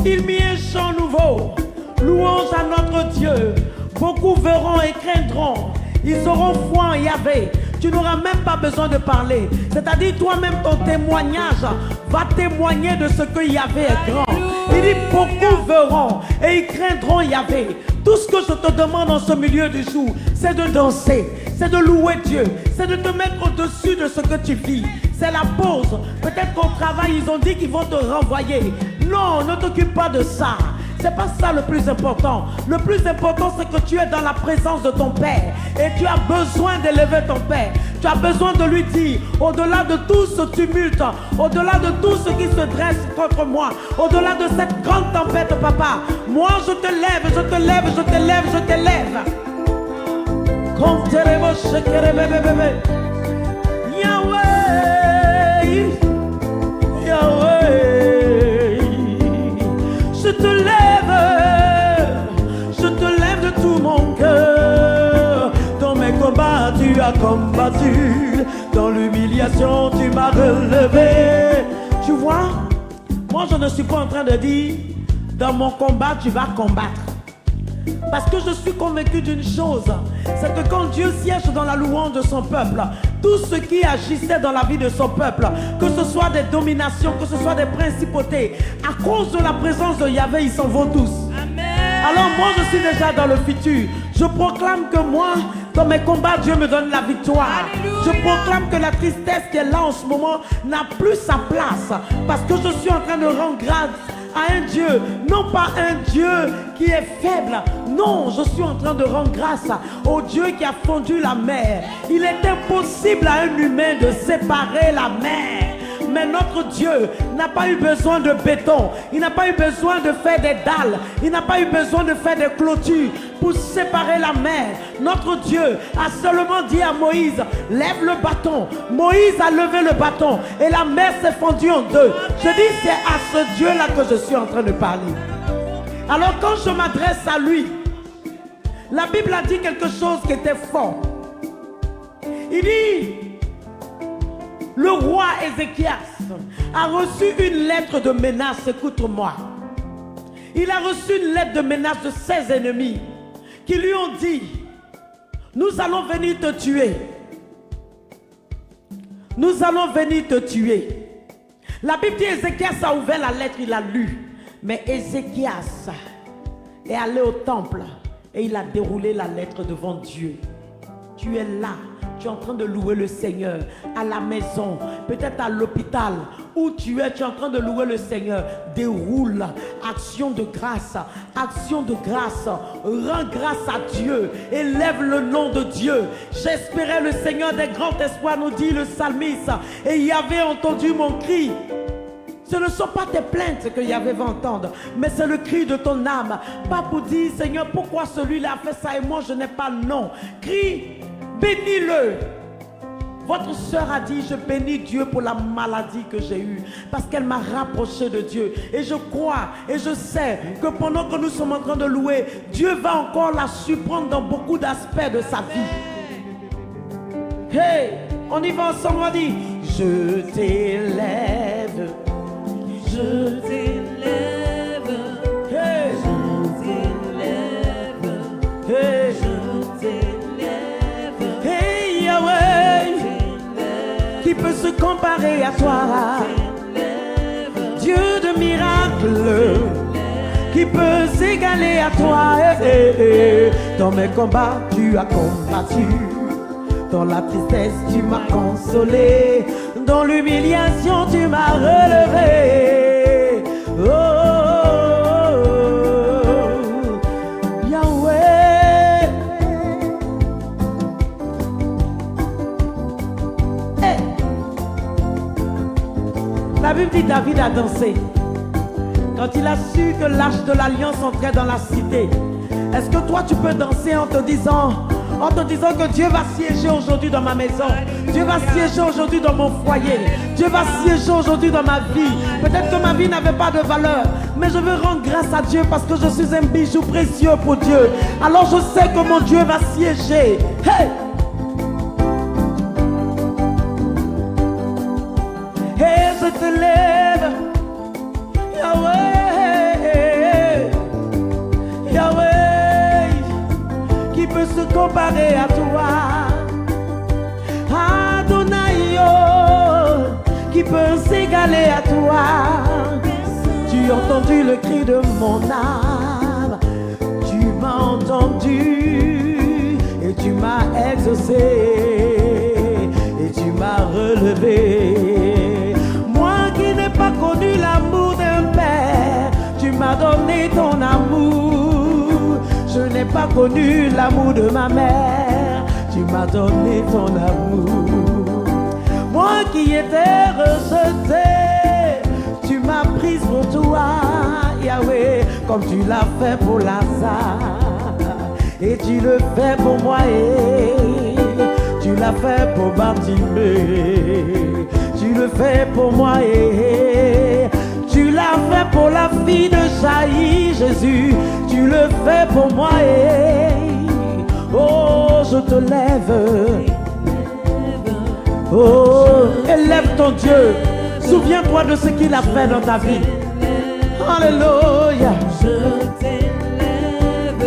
il mit un chant nouveau. Louange à notre Dieu. Beaucoup verront et craindront. Ils auront foi en Yahvé. Tu n'auras même pas besoin de parler. C'est-à-dire toi-même, ton témoignage va témoigner de ce que Yahvé est grand. Il dit, beaucoup verront et ils craindront Yahvé. Tout ce que je te demande en ce milieu du jour, c'est de danser, c'est de louer Dieu, c'est de te mettre au-dessus de ce que tu vis, c'est la pause. Peut-être qu'au travail, ils ont dit qu'ils vont te renvoyer. Non, ne t'occupe pas de ça. C'est pas ça le plus important. Le plus important, c'est que tu es dans la présence de ton Père. Et tu as besoin d'élever ton Père. Tu as besoin de lui dire, au-delà de tout ce tumulte, au-delà de tout ce qui se dresse contre moi, au-delà de cette grande tempête, papa, moi je te lève, je te lève, je te lève, je te lève. Yahweh, Yahweh, je te lève de tout mon cœur. Dans mes combats, tu as combattu. Dans l'humiliation, tu m'as relevé. Tu vois, moi je ne suis pas en train de dire, dans mon combat, tu vas combattre. Parce que je suis convaincu d'une chose, c'est que quand Dieu siège dans la louange de son peuple, tout ce qui agissait dans la vie de son peuple, que ce soit des dominations, que ce soit des principautés, à cause de la présence de Yahvé, ils s'en vont tous. Amen. Alors moi je suis déjà dans le futur. Je proclame que moi, dans mes combats, Dieu me donne la victoire. Alléluia. Je proclame que la tristesse qui est là en ce moment n'a plus sa place. Parce que je suis en train de rendre grâce à un Dieu, non pas un Dieu qui est faible. Non, je suis en train de rendre grâce au Dieu qui a fondu la mer. Il est impossible à un humain de séparer la mer. Mais notre Dieu n'a pas eu besoin de béton. Il n'a pas eu besoin de faire des dalles. Il n'a pas eu besoin de faire des clôtures pour séparer la mer. Notre Dieu a seulement dit à Moïse, lève le bâton. Moïse a levé le bâton et la mer s'est fondue en deux. Je dis, c'est à ce Dieu-là que je suis en train de parler. Alors quand je m'adresse à lui, la Bible a dit quelque chose qui était fort. Il dit, le roi Ézéchias a reçu une lettre de menace, écoute-moi. Il a reçu une lettre de menace de ses ennemis qui lui ont dit, nous allons venir te tuer. Nous allons venir te tuer. La Bible dit, Ézéchias a ouvert la lettre, il a lu. Mais Ézéchias est allé au temple et il a déroulé la lettre devant Dieu. Tu es là. Tu es en train de louer le Seigneur à la maison, peut-être à l'hôpital, où tu es en train de louer le Seigneur. Déroule, action de grâce, action de grâce. Rends grâce à Dieu, élève le nom de Dieu. J'espérais le Seigneur des grands espoirs, nous dit le psalmiste, et il avait entendu mon cri. Ce ne sont pas tes plaintes que Yahvé va entendre, mais c'est le cri de ton âme. Pas pour dire, Seigneur, pourquoi celui-là a fait ça et moi je n'ai pas. Non. Crie, bénis-le. Votre sœur a dit, je bénis Dieu pour la maladie que j'ai eue, parce qu'elle m'a rapproché de Dieu. Et je crois et je sais que pendant que nous sommes en train de louer, Dieu va encore la surprendre dans beaucoup d'aspects de sa vie. Hey, on y va ensemble, on dit, je t'élève. Je t'élève, hey. Je t'élève, hey. Je t'élève, hey Yahweh, qui peut se comparer à toi, Dieu de miracles, qui peut s'égaler à toi, dans mes combats tu as combattu, dans la tristesse tu m'as consolé, dans l'humiliation tu m'as relevé. Oh, oh, oh, Yahweh. Hey. La Bible dit David a dansé quand il a su que l'arche de l'alliance entrait dans la cité. Est-ce que toi tu peux danser en te disant que Dieu va siéger aujourd'hui dans ma maison, Dieu va siéger aujourd'hui dans mon foyer, Dieu va siéger aujourd'hui dans ma vie. Peut-être que ma vie n'avait pas de valeur, mais je veux rendre grâce à Dieu parce que je suis un bijou précieux pour Dieu. Alors je sais que mon Dieu va siéger. Hey! Hey, je te lève, Yahweh, Yahweh, qui peut se comparer à toi, Adonai, qui peut s'égaler à toi. Tu as entendu le cri de mon âme, tu m'as entendu et tu m'as exaucé et tu m'as relever. Moi qui n'ai pas connu l'amour d'un père, tu m'as donné ton amour. Je n'ai pas connu l'amour de ma mère, tu m'as donné ton amour. Moi qui étais rejetée, tu m'as prise pour toi, Yahweh, comme tu l'as fait pour Lazare. Et tu le fais pour moi, et tu l'as fait pour Bartimée. Tu le fais pour moi, et tu l'as fait pour la fille de Jaïr, Jésus. Tu le fais pour moi, et oh, je te lève. Oh, élève ton Dieu. Souviens-toi de ce qu'il a fait dans ta vie. Alléluia. Je t'élève,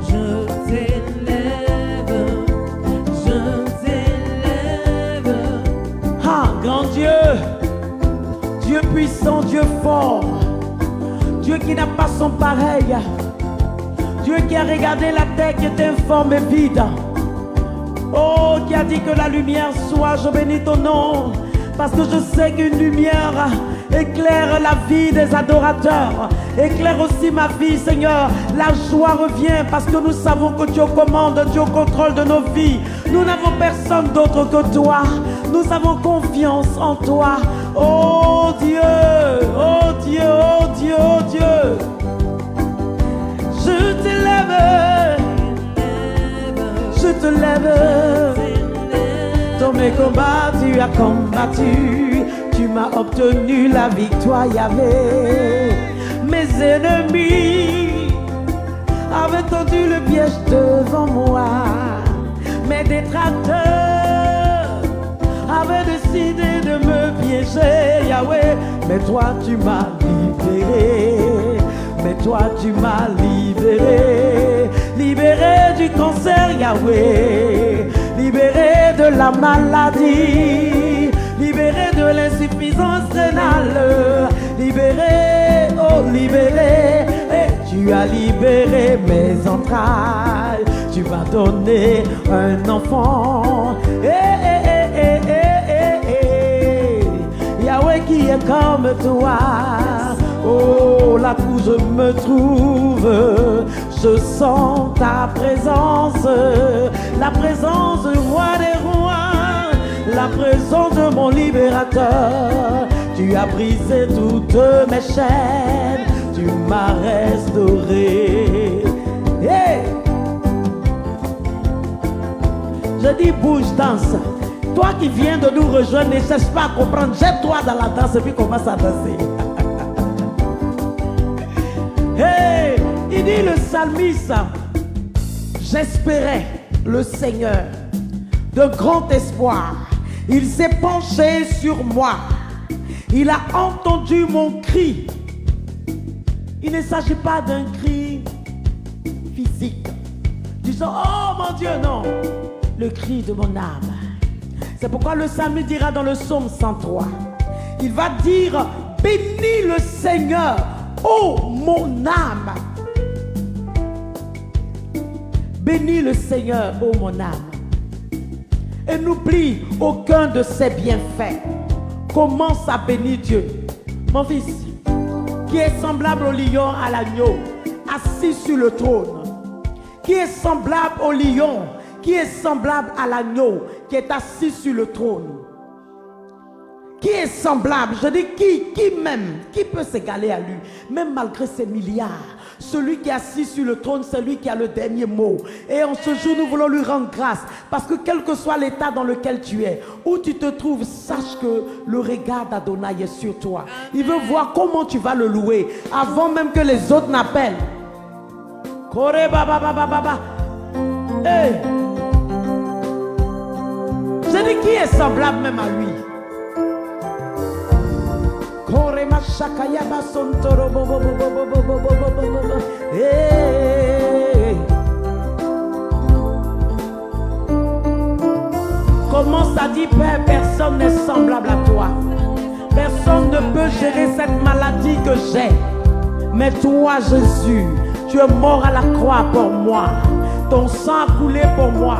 je t'élève, je t'élève. Ah, grand Dieu, Dieu puissant, Dieu fort, Dieu qui n'a pas son pareil, Dieu qui a regardé la terre qui était informe et vide. Oh, qui a dit que la lumière soit, je bénis ton nom, parce que je sais qu'une lumière éclaire la vie des adorateurs, éclaire aussi ma vie, Seigneur. La joie revient parce que nous savons que tu es aux commandes, tu es au contrôle de nos vies. Nous n'avons personne d'autre que toi. Nous avons confiance en toi. Oh Dieu, oh Dieu, oh Dieu, oh Dieu. Je t'élève, je te lève. Dans mes combats, tu as combattu. Tu m'as obtenu la victoire, Yahvé. Mes ennemis avaient tendu le piège devant moi. Mes détracteurs avaient décidé de me piéger, Yahweh. Mais toi, tu m'as libéré. Mais toi, tu m'as libéré. Libéré du cancer, Yahweh. Libéré de la maladie. Libéré de l'insuffisance rénale. Libéré, oh libéré. Et tu as libéré mes entrailles. Tu m'as donné un enfant. Yahweh qui est comme toi. Oh, là où je me trouve, je sens ta présence. La présence du roi des rois. La présence de mon libérateur. Tu as brisé toutes mes chaînes. Tu m'as restauré. Hey! Je dis bouge, danse. Toi qui viens de nous rejoindre, ne cherche pas à comprendre. Jette-toi dans la danse et puis commence à danser. Hey! Il dit le psalmiste, j'espérais le Seigneur de grand espoir. Il s'est penché sur moi. Il a entendu mon cri. Il ne s'agit pas d'un cri physique. Disons, oh mon Dieu, non. Le cri de mon âme. C'est pourquoi le psalmiste dira dans le psaume 103, il va dire, bénis le Seigneur, ô mon âme. Bénis le Seigneur, ô mon âme. Et n'oublie aucun de ses bienfaits. Commence à bénir Dieu. Mon fils, qui est semblable au lion à l'agneau, assis sur le trône. Qui est semblable au lion, qui est semblable à l'agneau, qui est assis sur le trône. Qui est semblable, je dis qui même, qui peut s'égaler à lui, même malgré ses milliards. Celui qui est assis sur le trône, c'est lui qui a le dernier mot. Et en ce jour, nous voulons lui rendre grâce. Parce que quel que soit l'état dans lequel tu es, où tu te trouves, sache que le regard d'Adonai est sur toi. Il veut voir comment tu vas le louer, avant même que les autres n'appellent. Kore baba baba baba. Hey. Je dis qui est semblable même à lui. Commence à dire, Père, personne n'est semblable à toi. Personne ne peut gérer cette maladie que j'ai. Mais toi, Jésus, tu es mort à la croix pour moi. Ton sang a coulé pour moi.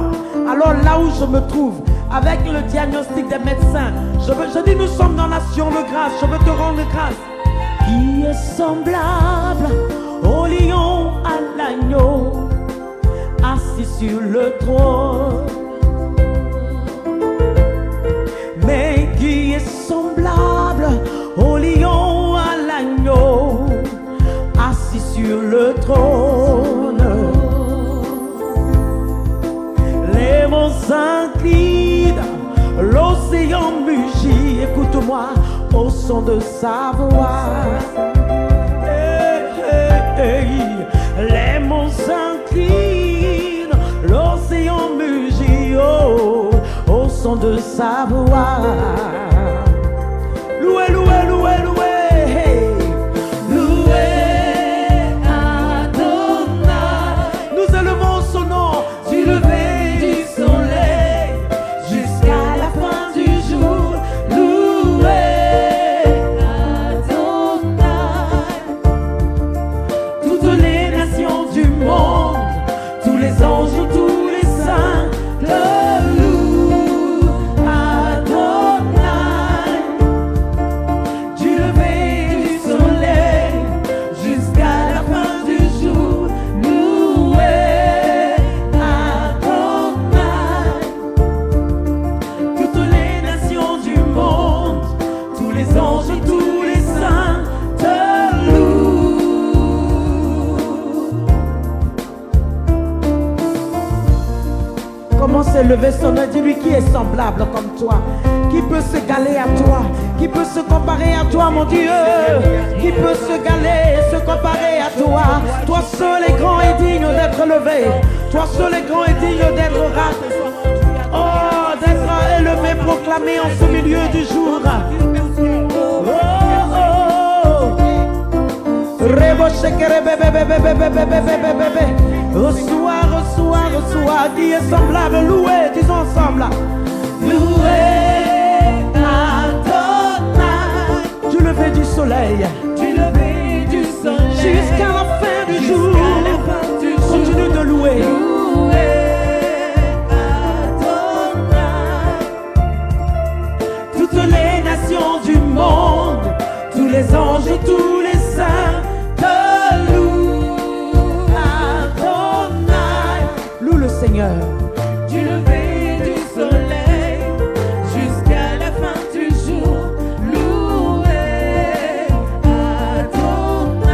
Alors là où je me trouve, avec le diagnostic des médecins. Je dis nous sommes dans l'action de grâce. Je veux te rendre grâce. Qui est semblable au lion à l'agneau, assis sur le trône. Mais qui est semblable au lion à l'agneau, assis sur le trône. Les monts s'inclinent, l'océan mugit, écoute-moi, au son de sa voix. Les monts s'inclinent, l'océan mugit, au son de sa voix. Louez, louez, louez, louez. Louez Adonai. Nous élevons son nom du lever du soleil jusqu'à la fin du jour. Louez Adonai. Toutes les nations du monde, tous les anges, tous les saints te louent. Adonai. Du lever du soleil jusqu'à la fin du jour. Louez Adonai. Toutes les nations du monde, tous les anges et tous les saints te louent. Comment s'élever son nom? Dis-lui qui est semblable comme toi. Qui peut se galer à toi? Qui peut se comparer à toi, mon Dieu? Qui peut se galer et se comparer à toi? Toi seul est grand et digne d'être levé. Toi seul est grand et digne d'être raté. Oh, d'être élevé, proclamé en ce milieu du jour. Oh, oh. Rebo shekere bébé bébé bébé bébé bébé bébé. Reçois, reçois, reçois. Qui est semblable? Loué, disons ensemble. Loué Adonai. Du lever du soleil, du lever du soleil jusqu'à la fin du jour. Continue de louer. Toutes les nations du monde, tous les anges et tous les saints te louent. Adonai. Loue le Seigneur. Du lever du soleil jusqu'à la fin du jour. Louez Adonai.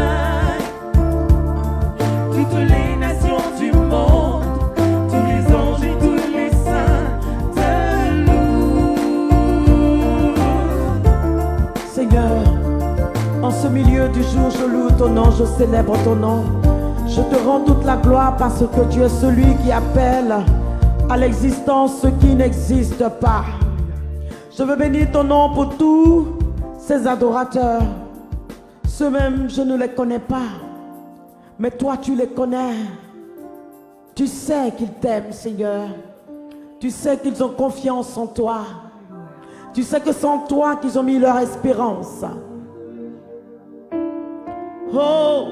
Toutes les nations du monde, tous les anges et tous les saints te louent. Seigneur, en ce milieu du jour, je loue ton nom, je célèbre ton nom. Je te rends toute la gloire parce que tu es celui qui appelle à l'existence ce qui n'existe pas. Je veux bénir ton nom pour tous ces adorateurs. Ceux-mêmes, je ne les connais pas, mais toi, tu les connais. Tu sais qu'ils t'aiment, Seigneur. Tu sais qu'ils ont confiance en toi. Tu sais que c'est en toi qu'ils ont mis leur espérance. Oh!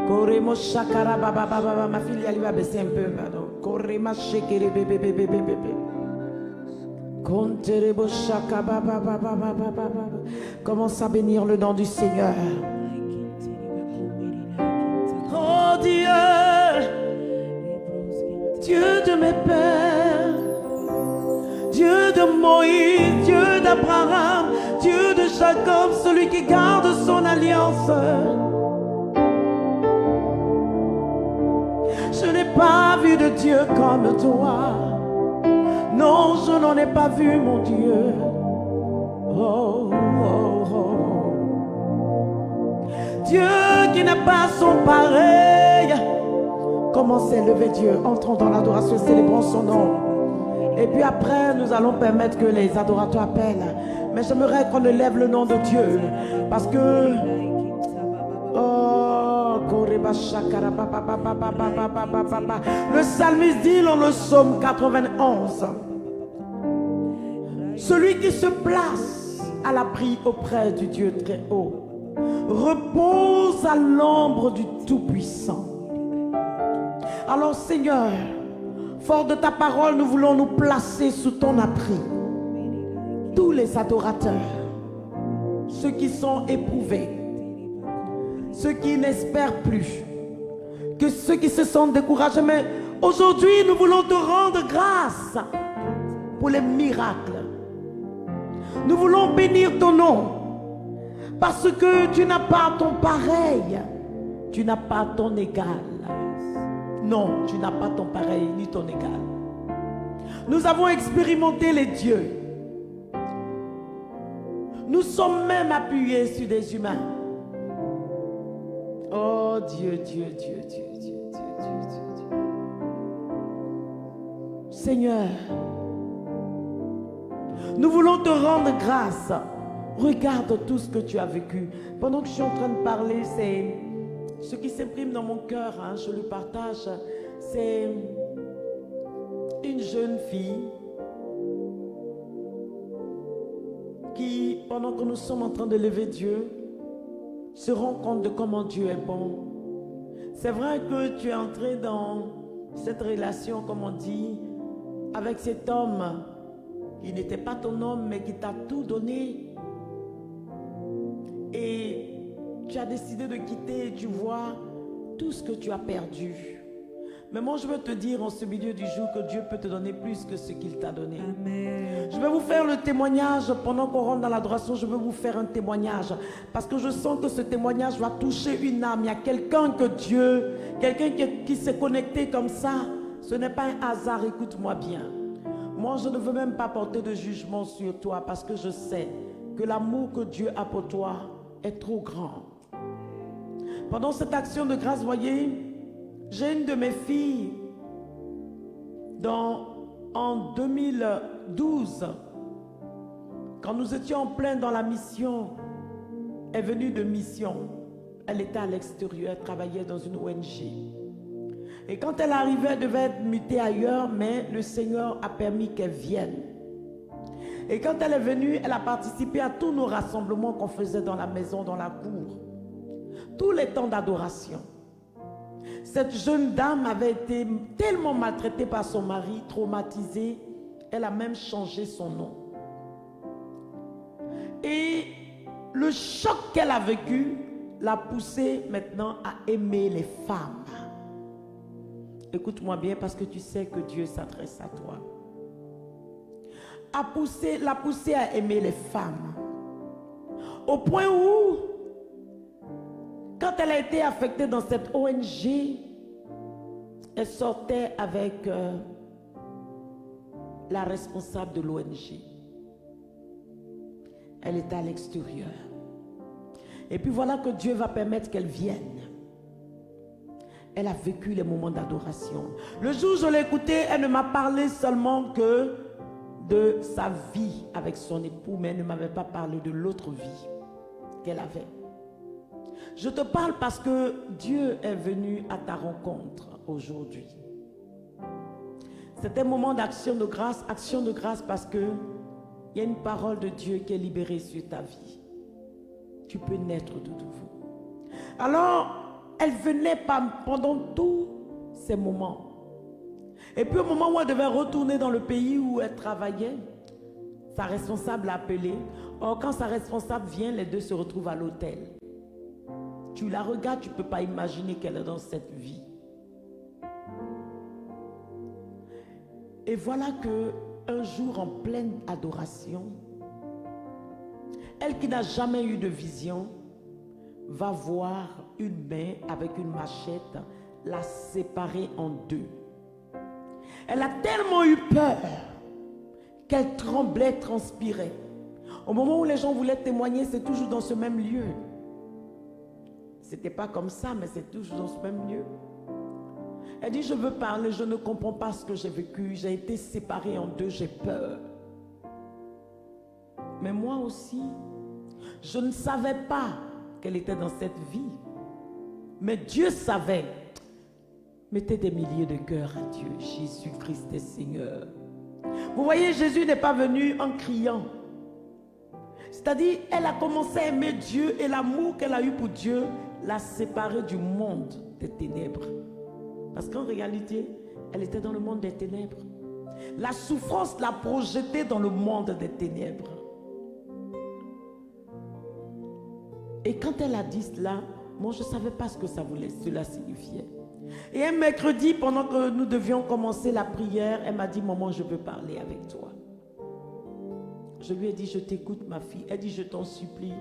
Korema shakara baba baba, ma fille elle va baisser un peu, pardon. Korema shekere bébé bébé bébé. Konterebo shaka baba baba baba baba. Commence à bénir le nom du Seigneur. Oh Dieu, Dieu de mes pères, Dieu de Moïse, Dieu d'Abraham, Dieu de Jacob, celui qui garde son alliance. Je n'ai pas vu de Dieu comme toi. Non, je n'en ai pas vu, mon Dieu. Oh, oh, oh. Dieu qui n'a pas son pareil. Comment s'élever Dieu? Entrons dans l'adoration, célébrons son nom. Et puis après, nous allons permettre que les adorateurs appellent. Mais j'aimerais qu'on élève le nom de Dieu. Parce que... le psalmiste dit dans le psaume 91, celui qui se place à l'abri auprès du Dieu très haut repose à l'ombre du Tout-Puissant. Alors Seigneur, Fort de ta parole, nous voulons nous placer sous ton abri. Tous les adorateurs, ceux qui sont éprouvés, ceux qui n'espèrent plus, que ceux qui se sentent découragés. Mais aujourd'hui, nous voulons te rendre grâce pour les miracles. Nous voulons bénir ton nom parce que tu n'as pas ton pareil, tu n'as pas ton égal. Non, tu n'as pas ton pareil ni ton égal. Nous avons expérimenté les dieux. Nous sommes même appuyés sur des humains. Oh Dieu, Dieu, Dieu, Dieu, Dieu, Dieu, Dieu, Dieu, Dieu. Seigneur, nous voulons te rendre grâce. Regarde tout ce que tu as vécu. Pendant que je suis en train de parler, c'est ce qui s'imprime dans mon cœur, hein, je le partage. C'est une jeune fille qui, pendant que nous sommes en train de lever Dieu, se rend compte de comment Dieu est bon. C'est vrai que tu es entré dans cette relation, comme on dit, avec cet homme qui n'était pas ton homme, mais qui t'a tout donné. Et tu as décidé de quitter et tu vois tout ce que tu as perdu. Mais moi, je veux te dire en ce milieu du jour que Dieu peut te donner plus que ce qu'il t'a donné. Amen. Je vais vous faire le témoignage. Pendant qu'on rentre dans l'adoration, je veux vous faire un témoignage. Parce que je sens que ce témoignage va toucher une âme. Il y a quelqu'un que Dieu, quelqu'un qui s'est connecté comme ça. Ce n'est pas un hasard, écoute-moi bien. Moi, je ne veux même pas porter de jugement sur toi parce que je sais que l'amour que Dieu a pour toi est trop grand. Pendant cette action de grâce, voyez, j'ai une de mes filles en 2012, quand nous étions en plein dans la mission, est venue de mission. Elle était à l'extérieur, elle travaillait dans une ONG. Et quand elle arrivait, elle devait être mutée ailleurs, mais le Seigneur a permis qu'elle vienne. Et quand elle est venue, elle a participé à tous nos rassemblements qu'on faisait dans la maison, dans la cour. Tous les temps d'adoration. Cette jeune dame avait été tellement maltraitée par son mari, traumatisée, elle a même changé son nom. Et le choc qu'elle a vécu l'a poussée maintenant à aimer les femmes. Écoute-moi bien parce que tu sais que Dieu s'adresse à toi. L'a poussée à aimer les femmes. Au point où, quand elle a été affectée dans cette ONG, elle sortait avec la responsable de l'ONG. Elle était à l'extérieur. Et puis voilà que Dieu va permettre qu'elle vienne. Elle a vécu les moments d'adoration. Le jour où je l'ai écoutée, elle ne m'a parlé seulement que de sa vie avec son époux, mais elle ne m'avait pas parlé de l'autre vie qu'elle avait. Je te parle parce que Dieu est venu à ta rencontre aujourd'hui. C'est un moment d'action de grâce parce que il y a une parole de Dieu qui est libérée sur ta vie. Tu peux naître de nouveau. Alors, elle venait pendant tous ces moments. Et puis au moment où elle devait retourner dans le pays où elle travaillait, sa responsable l'a appelée. Or, quand sa responsable vient, les deux se retrouvent à l'hôtel. Tu la regardes, tu ne peux pas imaginer qu'elle est dans cette vie. Et voilà qu'un jour en pleine adoration, elle qui n'a jamais eu de vision, va voir une main avec une machette la séparer en deux. Elle a tellement eu peur qu'elle tremblait, transpirait. Au moment où les gens voulaient témoigner, c'est toujours dans ce même lieu. C'était pas comme ça, mais c'est toujours dans ce même lieu. Elle dit, je veux parler, je ne comprends pas ce que j'ai vécu. J'ai été séparée en deux, j'ai peur. Mais moi aussi, je ne savais pas qu'elle était dans cette vie. Mais Dieu savait. Mettez des milliers de cœurs à Dieu. Jésus-Christ est Seigneur. Vous voyez, Jésus n'est pas venu en criant. C'est-à-dire, elle a commencé à aimer Dieu et l'amour qu'elle a eu pour Dieu l'a séparée du monde des ténèbres. Parce qu'en réalité, Elle était dans le monde des ténèbres. La souffrance l'a projetée dans le monde des ténèbres. Et quand elle a dit cela, moi je ne savais pas ce que cela signifiait. Et un mercredi, pendant que nous devions commencer la prière, elle m'a dit, maman, je veux parler avec toi. Je lui ai dit, je t'écoute ma fille. Elle dit, je t'en supplie,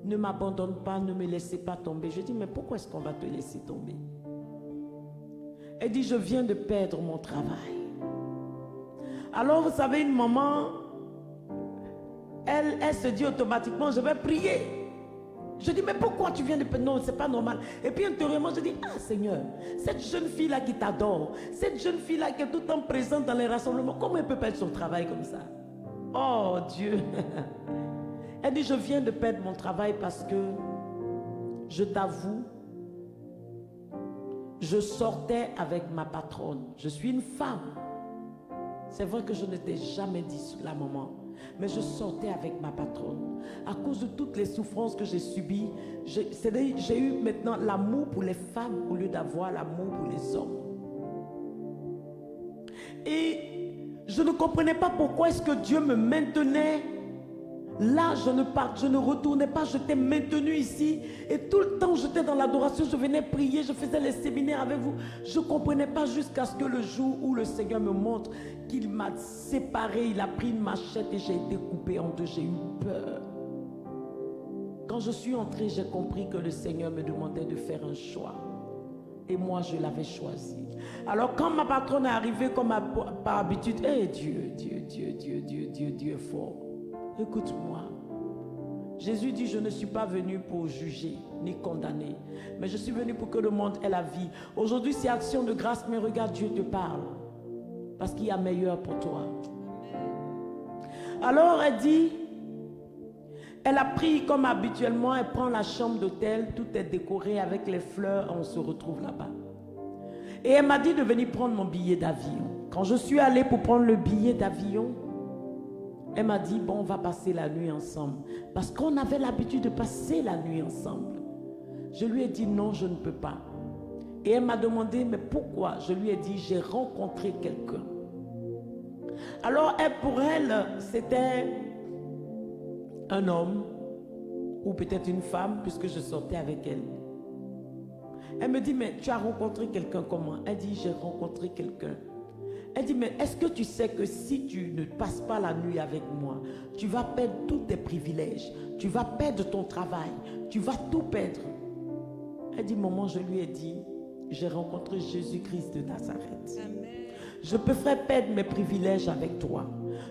ne m'abandonne pas, ne me laissez pas tomber. Je dis, mais pourquoi est-ce qu'on va te laisser tomber? Elle dit, je viens de perdre mon travail. Alors, vous savez, une maman, elle se dit automatiquement, je vais prier. Je dis, mais pourquoi tu viens de perdre? Non, c'est pas normal. Et puis intérieurement, je dis, ah Seigneur, cette jeune fille-là qui t'adore, cette jeune fille-là qui est tout le temps présente dans les rassemblements, comment elle peut perdre son travail comme ça? Oh Dieu. Elle dit, je viens de perdre mon travail parce que, je t'avoue, je sortais avec ma patronne. Je suis une femme. C'est vrai que je ne t'ai jamais dit cela, maman. Mais je sortais avec ma patronne. À cause de toutes les souffrances que j'ai subies, j'ai eu maintenant l'amour pour les femmes au lieu d'avoir l'amour pour les hommes. Et je ne comprenais pas pourquoi est-ce que Dieu me maintenait. Là, je ne retournais pas, je t'ai maintenu ici. Et tout le temps, j'étais dans l'adoration, je venais prier, je faisais les séminaires avec vous. Je ne comprenais pas jusqu'à ce que le jour où le Seigneur me montre qu'il m'a séparé, il a pris une machette et j'ai été coupé en deux. J'ai eu peur. Quand je suis entrée, j'ai compris que le Seigneur me demandait de faire un choix. Et moi, je l'avais choisi. Alors, quand ma patronne est arrivée, comme par habitude, Dieu est fort. Écoute-moi. Jésus dit, je ne suis pas venu pour juger ni condamner, mais je suis venu pour que le monde ait la vie. Aujourd'hui, c'est action de grâce, mais regarde, Dieu te parle. Parce qu'il y a meilleur pour toi. Alors, elle dit, elle a pris comme habituellement, elle prend la chambre d'hôtel, tout est décoré avec les fleurs, on se retrouve là-bas. Et elle m'a dit de venir prendre mon billet d'avion. Quand je suis allée pour prendre le billet d'avion, elle m'a dit, bon, on va passer la nuit ensemble. Parce qu'on avait l'habitude de passer la nuit ensemble. Je lui ai dit, non, je ne peux pas. Et elle m'a demandé, mais pourquoi? Je lui ai dit, j'ai rencontré quelqu'un. Alors, pour elle, c'était un homme, ou peut-être une femme, puisque je sortais avec elle. Elle me dit, mais tu as rencontré quelqu'un comment? Elle dit, j'ai rencontré quelqu'un. Elle dit, mais est-ce que tu sais que si tu ne passes pas la nuit avec moi, tu vas perdre tous tes privilèges, tu vas perdre ton travail, tu vas tout perdre. Elle dit, maman, je lui ai dit, j'ai rencontré Jésus-Christ de Nazareth. Amen. Je préfère perdre mes privilèges avec toi.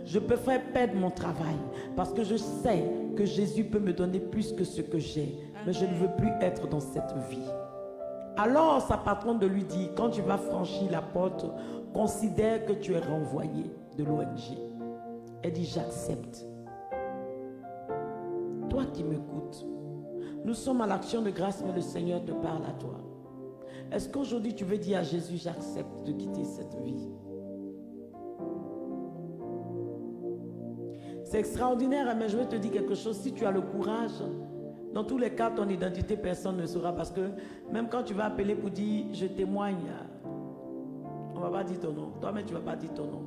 Je préfère perdre mon travail parce que je sais que Jésus peut me donner plus que ce que j'ai. Mais je ne veux plus être dans cette vie. Alors sa patronne de lui dit, quand tu vas franchir la porte, considère que tu es renvoyé de l'ONG. Elle dit, j'accepte. Toi qui m'écoutes, nous sommes à l'action de grâce, mais le Seigneur te parle à toi. Est-ce qu'aujourd'hui tu veux dire à Jésus, j'accepte de quitter cette vie? C'est extraordinaire, mais je vais te dire quelque chose. Si tu as le courage, dans tous les cas, ton identité, personne ne saura. Parce que même quand tu vas appeler pour dire, je témoigne, on ne va pas dire ton nom. Toi-même, tu ne vas pas dire ton nom.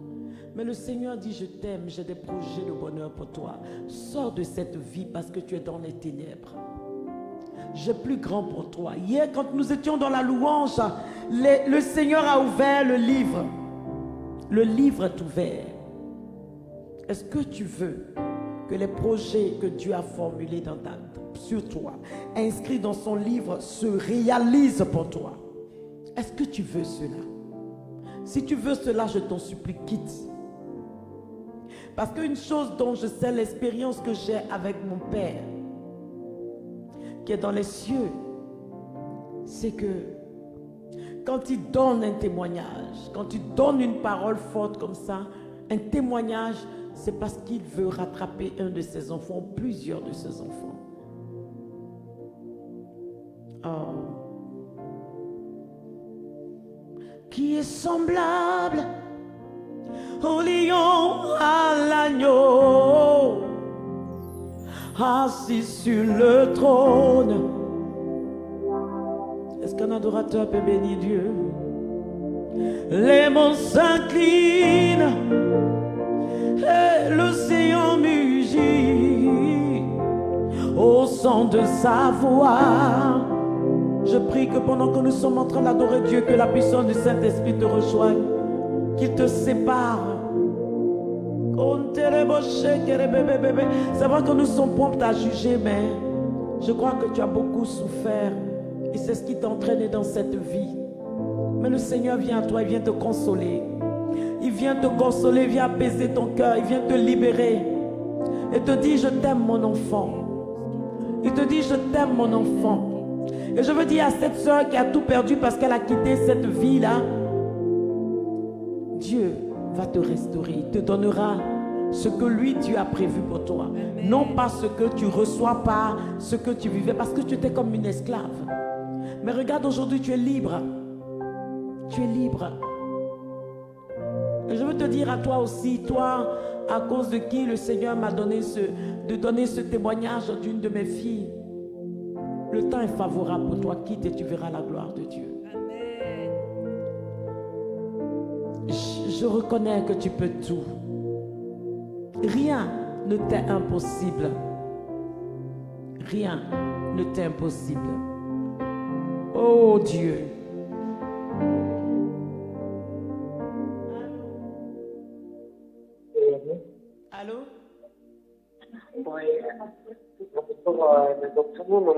Mais le Seigneur dit, je t'aime, j'ai des projets de bonheur pour toi. Sors de cette vie parce que tu es dans les ténèbres. J'ai plus grand pour toi. Hier, quand nous étions dans la louange, le Seigneur a ouvert le livre. Le livre est ouvert. Est-ce que tu veux que les projets que Dieu a formulés sur toi, inscrits dans son livre, se réalisent pour toi? Est-ce que tu veux cela? Si tu veux cela, je t'en supplie, quitte. Parce qu'une chose dont je sais, l'expérience que j'ai avec mon Père, qui est dans les cieux, c'est que quand il donne un témoignage, quand il donne une parole forte comme ça, un témoignage, c'est parce qu'il veut rattraper un de ses enfants, plusieurs de ses enfants. Oh. Qui est semblable au lion à l'agneau, assis sur le trône. Est-ce qu'un adorateur peut bénir Dieu? Les monts s'inclinent et l'océan mugit au son de sa voix. Je prie que pendant que nous sommes en train d'adorer Dieu, que la puissance du Saint-Esprit te rejoigne, qu'il te sépare. C'est vrai que nous sommes prompts à juger, mais je crois que tu as beaucoup souffert et c'est ce qui t'a entraîné dans cette vie. Mais le Seigneur vient à toi, il vient te consoler. Il vient te consoler, il vient apaiser ton cœur, il vient te libérer. Et te dit, je t'aime mon enfant. Il te dit, je t'aime mon enfant. Et je veux dire à cette soeur qui a tout perdu parce qu'elle a quitté cette vie-là, Dieu va te restaurer. Il te donnera ce que lui, Dieu a prévu pour toi. Amen. Non pas ce que tu reçois, pas ce que tu vivais, parce que tu étais comme une esclave. Mais regarde, aujourd'hui, tu es libre. Tu es libre. Et je veux te dire à toi aussi, toi, à cause de qui le Seigneur m'a donné donner ce témoignage d'une de mes filles. Le temps est favorable pour toi. Quitte et tu verras la gloire de Dieu. Amen. Je reconnais que tu peux tout. Rien ne t'est impossible. Rien ne t'est impossible. Oh Dieu. Allô? Oui. Donc, tout le monde,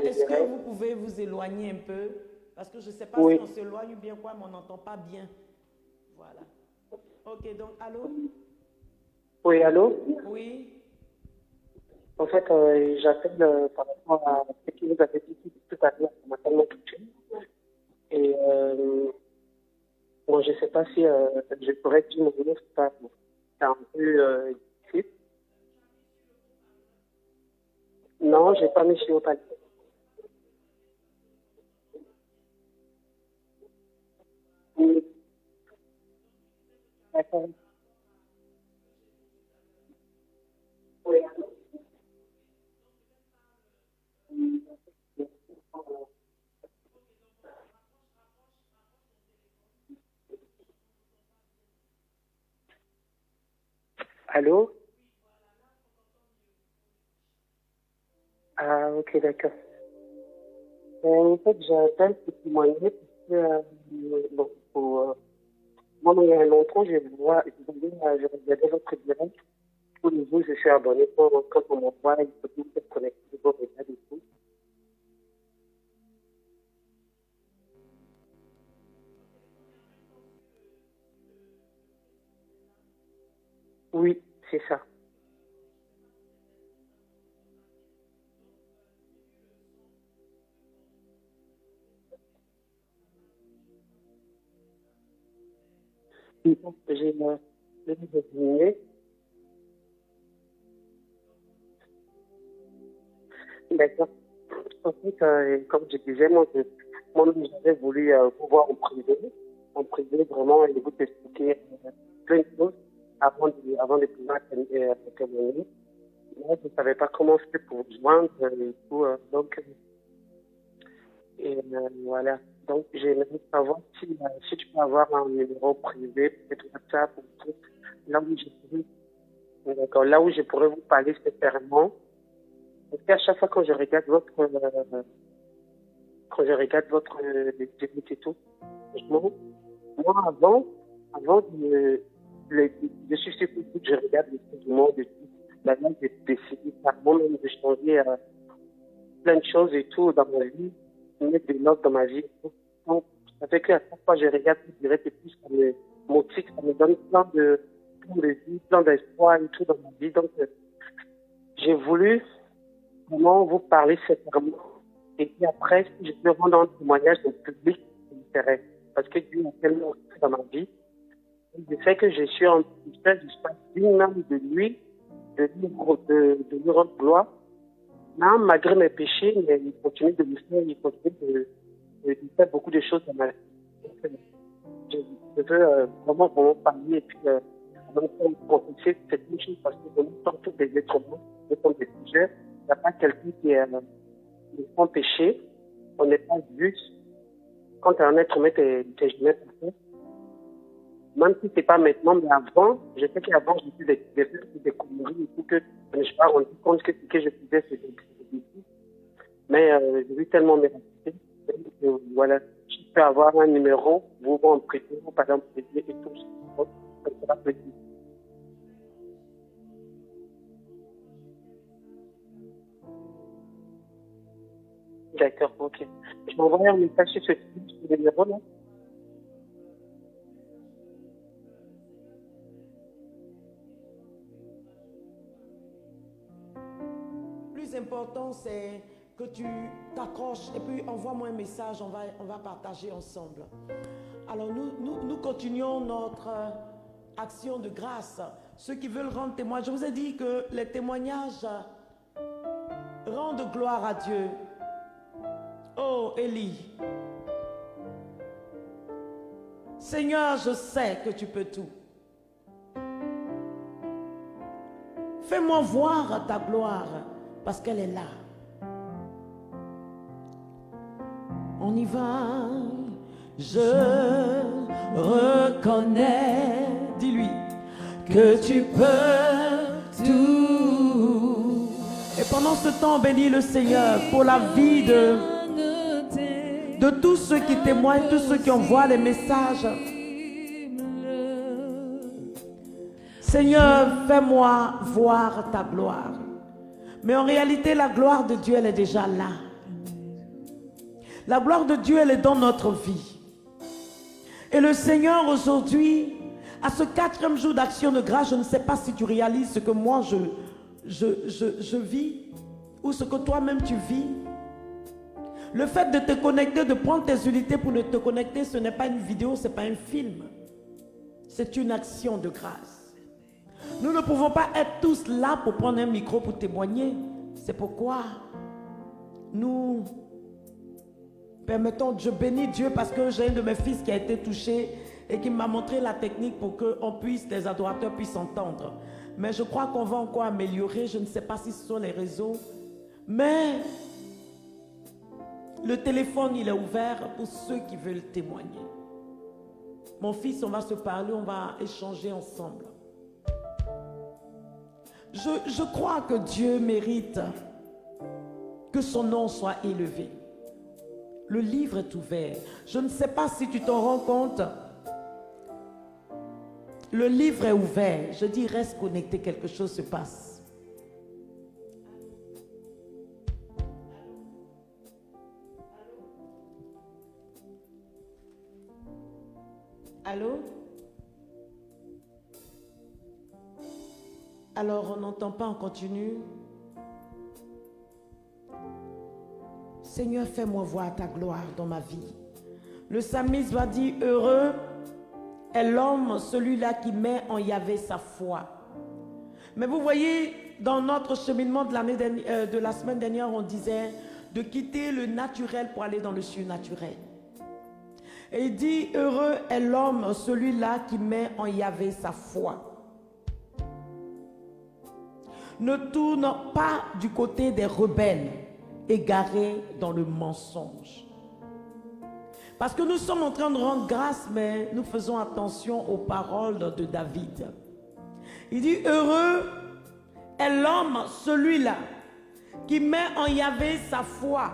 est-ce que vous pouvez vous éloigner un peu? Parce que je ne sais pas si on s'éloigne ou bien quoi, mais on n'entend pas bien. Voilà. Ok, donc, allô? Oui, allô? Oui. En fait, j'appelle par rapport à ce que vous avez dit tout à l'heure, ça m'a tellement touché. Et bon, je ne sais pas si je pourrais dire mon nom, c'est un peu difficile. Non, je n'ai pas mis sur le palier. D'accord. Oui. Allô? Ah, ok, d'accord. En fait, j'appelle pour témoigner parce que, bon, moi, il y a longtemps, je regardais votre direct. Tous les jours, je suis abonné quand on m'envoie, il faut tout être connecté, vos médias et tout. Oui, c'est ça. J'ai diminué. D'accord. En fait, comme je disais, moi, j'avais voulu vous voir en privé vraiment, et vous expliquer plein de choses avant de pouvoir témoigner. Moi, je ne savais pas comment faire pour vous joindre et tout, donc, voilà. Donc, j'aimerais savoir si tu peux avoir un numéro privé, peut-être WhatsApp ou tout, là où là où je pourrais vous parler sincèrement. Parce qu'à chaque fois quand je regarde votre début et tout, franchement, moi avant je suis sur Facebook, je regarde les trucs du monde et tout. Maintenant, j'ai décidé carrément même de changer plein de choses et tout dans ma vie, mettre des notes dans ma vie. Donc, ça fait qu'à chaque fois que je regarde tout direct et tout, ça me motive, ça me donne plein de vie, plein d'espoir et tout dans ma vie. Donc, j'ai voulu vraiment vous parler sincèrement. Et puis après, si je peux rendre un témoignage au public, ça m'intéresse. Parce que Dieu a tellement fait dans ma vie. Je sais que je suis en espèce digne même de lui, de lui rendre gloire. Non, malgré mes péchés, mais il continue de me faire, il continue de faire beaucoup de choses dans ma vie. Je veux vraiment parler et puis en même temps confesser cette une chose parce que nous sommes tous des êtres humains, nous sommes des pécheurs. Il n'y a pas quelqu'un qui est sans péché. On n'est pas juste quand tu es un être humain, tu n'es jamais parfait. Même si c'est pas maintenant, mais avant, je sais qu'avant, j'ai fait des conneries et tout, que je ne me suis pas rendu compte que ce que je faisais, c'était des bêtises. Mais j'ai vu tellement me respecter. Voilà, je peux avoir un numéro, vous en prêtez, par exemple, et tout, ça sera possible. D'accord, ok. Je vais envoyer un message sur ce numéro-là. Le plus important, c'est que tu t'accroches et puis envoie-moi un message, on va partager ensemble. Alors nous continuons notre action de grâce. Ceux qui veulent rendre témoin, je vous ai dit que les témoignages rendent gloire à Dieu. Oh Élie, Seigneur, je sais que tu peux tout. Fais-moi voir ta gloire parce qu'elle est là. On y va. Je reconnais, dis-lui, que tu peux tout. Et pendant ce temps, bénis le Seigneur pour la vie de tous ceux qui témoignent, tous ceux qui envoient les messages. Seigneur, fais-moi voir ta gloire. Mais en réalité, la gloire de Dieu, elle est déjà là. La gloire de Dieu, elle est dans notre vie. Et le Seigneur, aujourd'hui, à ce 4e jour d'action de grâce, je ne sais pas si tu réalises ce que moi je vis ou ce que toi-même tu vis. Le fait de te connecter, de prendre tes unités pour te connecter, ce n'est pas une vidéo, ce n'est pas un film. C'est une action de grâce. Nous ne pouvons pas être tous là pour prendre un micro pour témoigner. C'est pourquoi nous permettons, je bénis Dieu parce que j'ai un de mes fils qui a été touché et qui m'a montré la technique pour que les adorateurs puissent entendre. Mais je crois qu'on va encore améliorer. Je ne sais pas si ce sont les réseaux. Mais le téléphone, il est ouvert pour ceux qui veulent témoigner. Mon fils, on va se parler, on va échanger ensemble. Je crois que Dieu mérite que son nom soit élevé. Le livre est ouvert. Je ne sais pas si tu t'en rends compte. Le livre est ouvert. Je dis, reste connecté, quelque chose se passe. Allô? Alors, on n'entend pas, on continue. Seigneur, fais-moi voir ta gloire dans ma vie. Le psalmiste va dire, heureux est l'homme, celui-là qui met en Yahvé sa foi. Mais vous voyez, dans notre cheminement de la semaine dernière, on disait de quitter le naturel pour aller dans le surnaturel. Et il dit, heureux est l'homme, celui-là qui met en Yahvé sa foi. Ne tourne pas du côté des rebelles, égarés dans le mensonge. Parce que nous sommes en train de rendre grâce, mais nous faisons attention aux paroles de David. Il dit, heureux est l'homme, celui-là, qui met en Yahvé sa foi.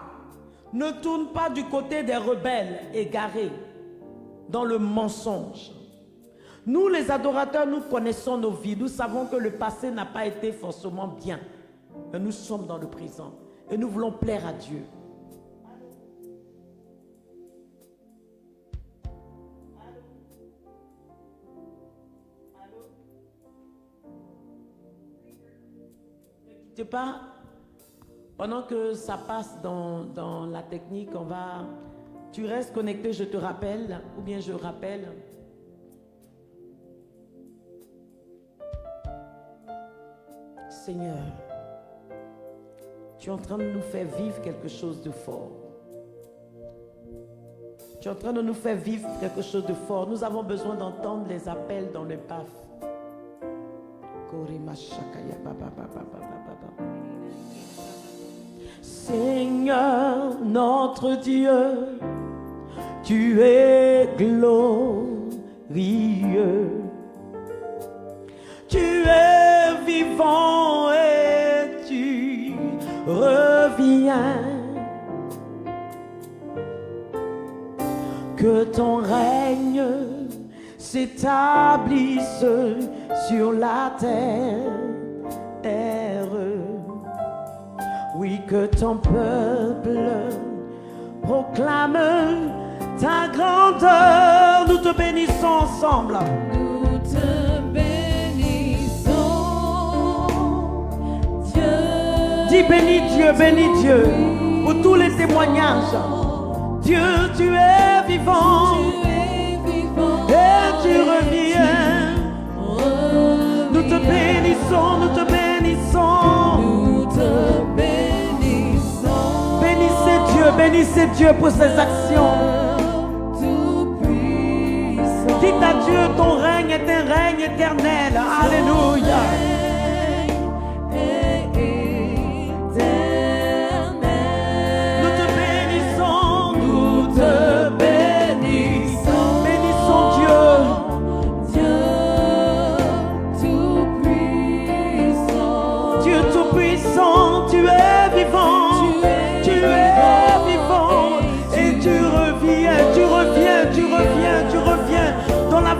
Ne tourne pas du côté des rebelles, égarés dans le mensonge. Nous, les adorateurs, nous connaissons nos vies. Nous savons que le passé n'a pas été forcément bien. Mais nous sommes dans le présent. Et nous voulons plaire à Dieu. Ne quittez pas. Pendant que ça passe dans la technique, tu restes connecté, je te rappelle, ou bien je rappelle. Seigneur, tu es en train de nous faire vivre quelque chose de fort. Tu es en train de nous faire vivre quelque chose de fort. Nous avons besoin d'entendre les appels dans le PAF. Seigneur, notre Dieu, tu es glorieux. Tu es vivant et tu reviens. Que ton règne s'établisse sur la terre. Oui, que ton peuple proclame ta grandeur. Nous te bénissons ensemble. Nous te bénissons, Dieu. Dis bénis Dieu pour tous les témoignages. Dieu, tu es vivant, et tu reviens. Nous te bénissons, nous te bénissons. Nous te bénissons. Bénissez Dieu pour ses actions. Tout-puissant. Dites à Dieu, ton règne est un règne éternel. Alléluia.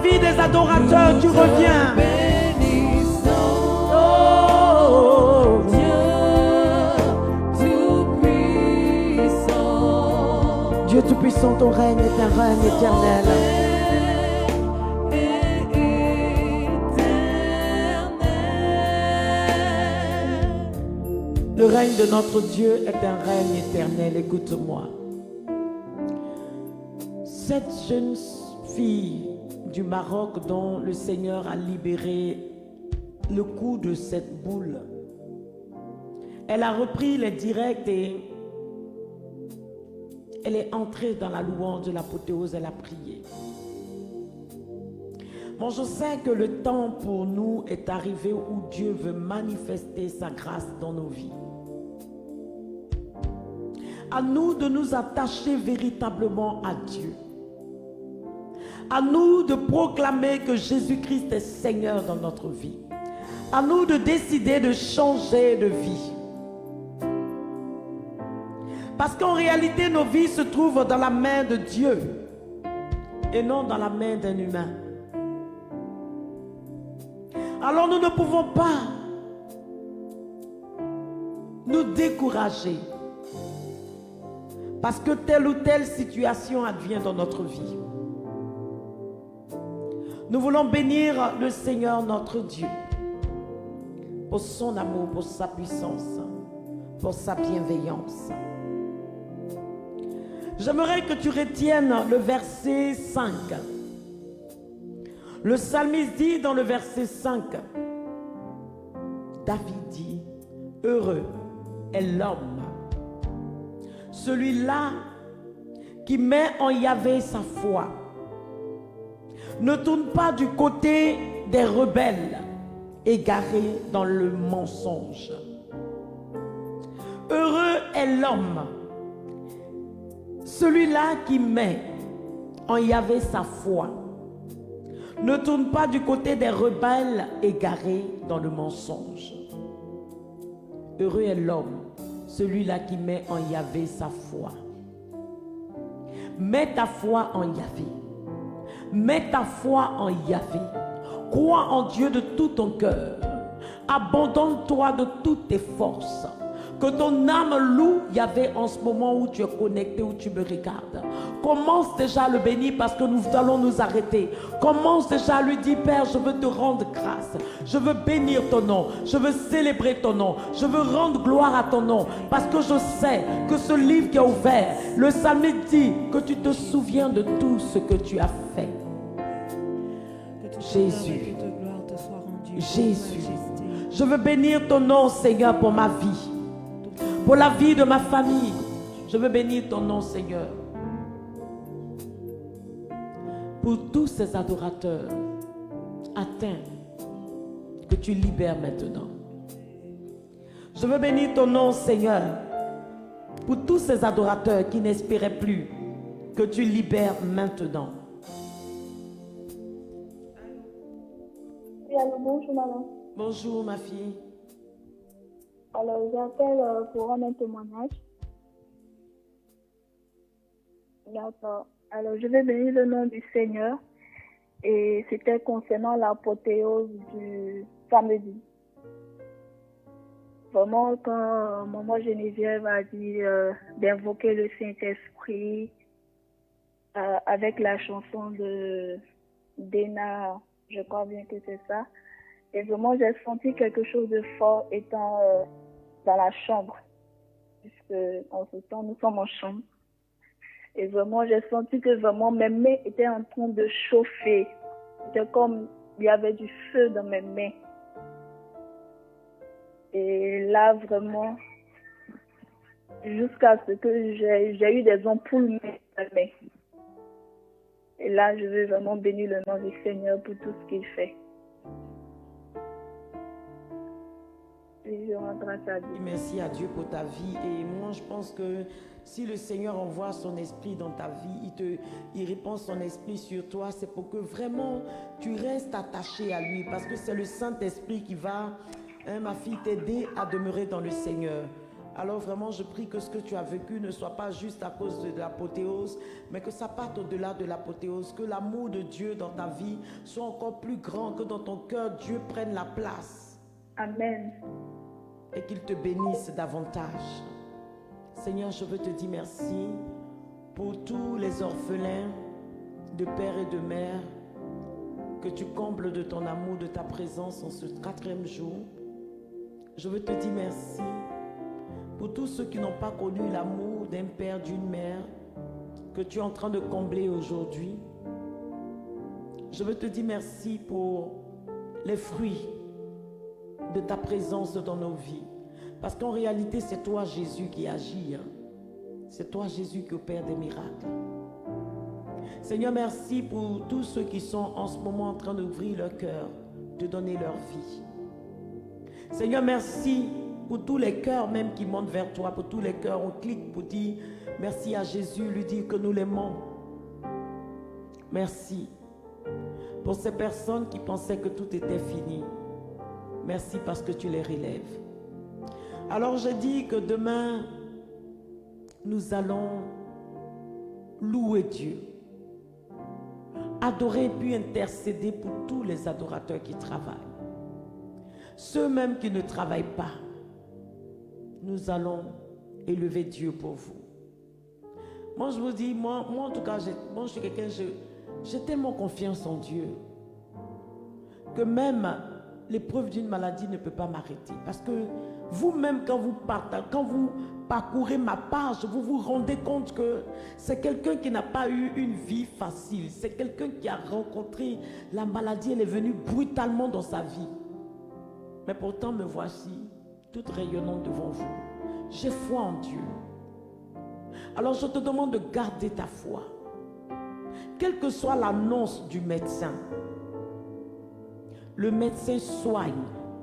Vie des adorateurs, tu reviens. Oh, Dieu Tout-Puissant. Dieu Tout-Puissant, ton règne est un règne éternel. Le règne de notre Dieu est un règne éternel. Écoute-moi. Cette jeune fille du Maroc dont le Seigneur a libéré le coup de cette boule, elle a repris les directs et elle est entrée dans la louange de l'apothéose, elle a prié. Bon, je sais que le temps pour nous est arrivé où Dieu veut manifester sa grâce dans nos vies. À nous de nous attacher véritablement à Dieu. À nous de proclamer que Jésus-Christ est Seigneur dans notre vie. À nous de décider de changer de vie. Parce qu'en réalité, nos vies se trouvent dans la main de Dieu et non dans la main d'un humain. Alors nous ne pouvons pas nous décourager parce que telle ou telle situation advient dans notre vie. Nous voulons bénir le Seigneur notre Dieu pour son amour, pour sa puissance, pour sa bienveillance. J'aimerais que tu retiennes le verset 5. Le psalmiste dit dans le verset 5, David dit, heureux est l'homme, celui-là qui met en Yahvé sa foi. Ne tourne pas du côté des rebelles égarés dans le mensonge. Heureux est l'homme, celui-là qui met en Yahvé sa foi. Ne tourne pas du côté des rebelles égarés dans le mensonge. Heureux est l'homme, celui-là qui met en Yahvé sa foi. Mets ta foi en Yahvé. Mets ta foi en Yahvé. Crois en Dieu de tout ton cœur. Abandonne-toi de toutes tes forces. Que ton âme loue Yahvé en ce moment où tu es connecté, où tu me regardes. Commence déjà à le bénir parce que nous allons nous arrêter. Commence déjà à lui dire, Père, je veux te rendre grâce. Je veux bénir ton nom. Je veux célébrer ton nom. Je veux rendre gloire à ton nom. Parce que je sais que ce livre qui est ouvert, le psalmiste dit que tu te souviens de tout ce que tu as fait. Jésus, Jésus, je veux bénir ton nom, Seigneur, pour ma vie, pour la vie de ma famille. Je veux bénir ton nom, Seigneur, pour tous ces adorateurs atteints, que tu libères maintenant. Je veux bénir ton nom, Seigneur, pour tous ces adorateurs qui n'espéraient plus que tu libères maintenant. Oui, allô, bonjour madame. Bonjour ma fille. Alors, j'appelle pour rendre un témoignage. D'accord. Alors, je vais bénir le nom du Seigneur. Et c'était concernant l'apothéose du samedi. Vraiment, quand maman Geneviève a dit d'invoquer le Saint-Esprit avec la chanson de Dena, je crois bien que c'est ça. Et vraiment, j'ai senti quelque chose de fort étant dans la chambre. Puisque en ce temps, nous sommes en chambre. Et vraiment, j'ai senti que vraiment mes mains étaient en train de chauffer. C'était comme il y avait du feu dans mes mains. Et là, vraiment, jusqu'à ce que j'ai eu des ampoules dans mes mains. Et là, je veux vraiment bénir le nom du Seigneur pour tout ce qu'il fait. Et je rends grâce à Dieu. Merci à Dieu pour ta vie. Et moi, je pense que si le Seigneur envoie son esprit dans ta vie, il répand son esprit sur toi, c'est pour que vraiment tu restes attaché à lui. Parce que c'est le Saint-Esprit qui va, ma fille, t'aider à demeurer dans le Seigneur. Alors vraiment, je prie que ce que tu as vécu ne soit pas juste à cause de l'apothéose, mais que ça parte au-delà de l'apothéose, que l'amour de Dieu dans ta vie soit encore plus grand, que dans ton cœur, Dieu prenne la place. Amen. Et qu'il te bénisse davantage. Seigneur, je veux te dire merci pour tous les orphelins de père et de mère que tu combles de ton amour, de ta présence en ce 4e jour. Je veux te dire merci pour tous ceux qui n'ont pas connu l'amour d'un père, d'une mère que tu es en train de combler aujourd'hui. Je veux te dire merci pour les fruits de ta présence dans nos vies. Parce qu'en réalité, c'est toi, Jésus, qui agit. C'est toi, Jésus, qui opère des miracles. Seigneur, merci pour tous ceux qui sont en ce moment en train d'ouvrir leur cœur, de donner leur vie. Seigneur, merci pour tous les cœurs même qui montent vers toi, pour tous les cœurs, on clique pour dire merci à Jésus, lui dire que nous l'aimons. Merci pour ces personnes qui pensaient que tout était fini. Merci parce que tu les relèves. Alors je dis que demain, nous allons louer Dieu, adorer puis intercéder pour tous les adorateurs qui travaillent. Ceux même qui ne travaillent pas, nous allons élever Dieu pour vous. Moi je vous dis, moi en tout cas, je suis quelqu'un, j'ai tellement confiance en Dieu que même l'épreuve d'une maladie ne peut pas m'arrêter. Parce que vous-même, quand vous parcourez ma page, vous vous rendez compte que c'est quelqu'un qui n'a pas eu une vie facile. C'est quelqu'un qui a rencontré la maladie, elle est venue brutalement dans sa vie. Mais pourtant, me voici, toute rayonnante devant vous. J'ai foi en Dieu. Alors je te demande de garder ta foi. Quelle que soit l'annonce du médecin, le médecin soigne,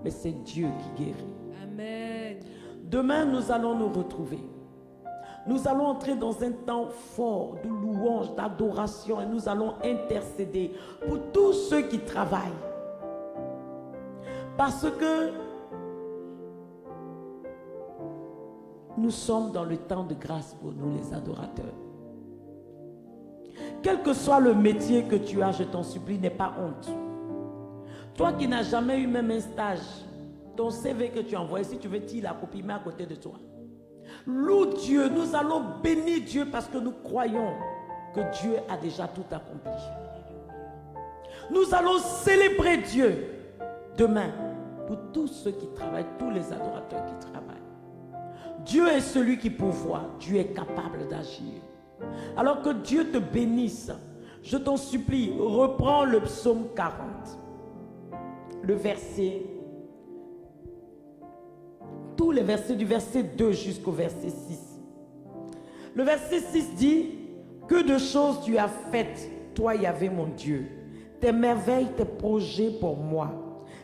mais c'est Dieu qui guérit. Amen. Demain, nous allons nous retrouver. Nous allons entrer dans un temps fort de louange, d'adoration, et nous allons intercéder pour tous ceux qui travaillent. Parce que nous sommes dans le temps de grâce pour nous, les adorateurs. Quel que soit le métier que tu as, je t'en supplie, n'aie pas honte. Toi qui n'as jamais eu même un stage, ton CV que tu as envoyé, si tu veux, tu la copie, mets à côté de toi. Loue Dieu, nous allons bénir Dieu parce que nous croyons que Dieu a déjà tout accompli. Nous allons célébrer Dieu demain pour tous ceux qui travaillent, tous les adorateurs qui travaillent. Dieu est celui qui pourvoit, Dieu est capable d'agir. Alors que Dieu te bénisse, je t'en supplie, reprends le psaume 40. Le verset, tous les versets du verset 2 jusqu'au verset 6. Le verset 6 dit, que de choses tu as faites, toi Yahvé mon Dieu, tes merveilles, tes projets pour moi.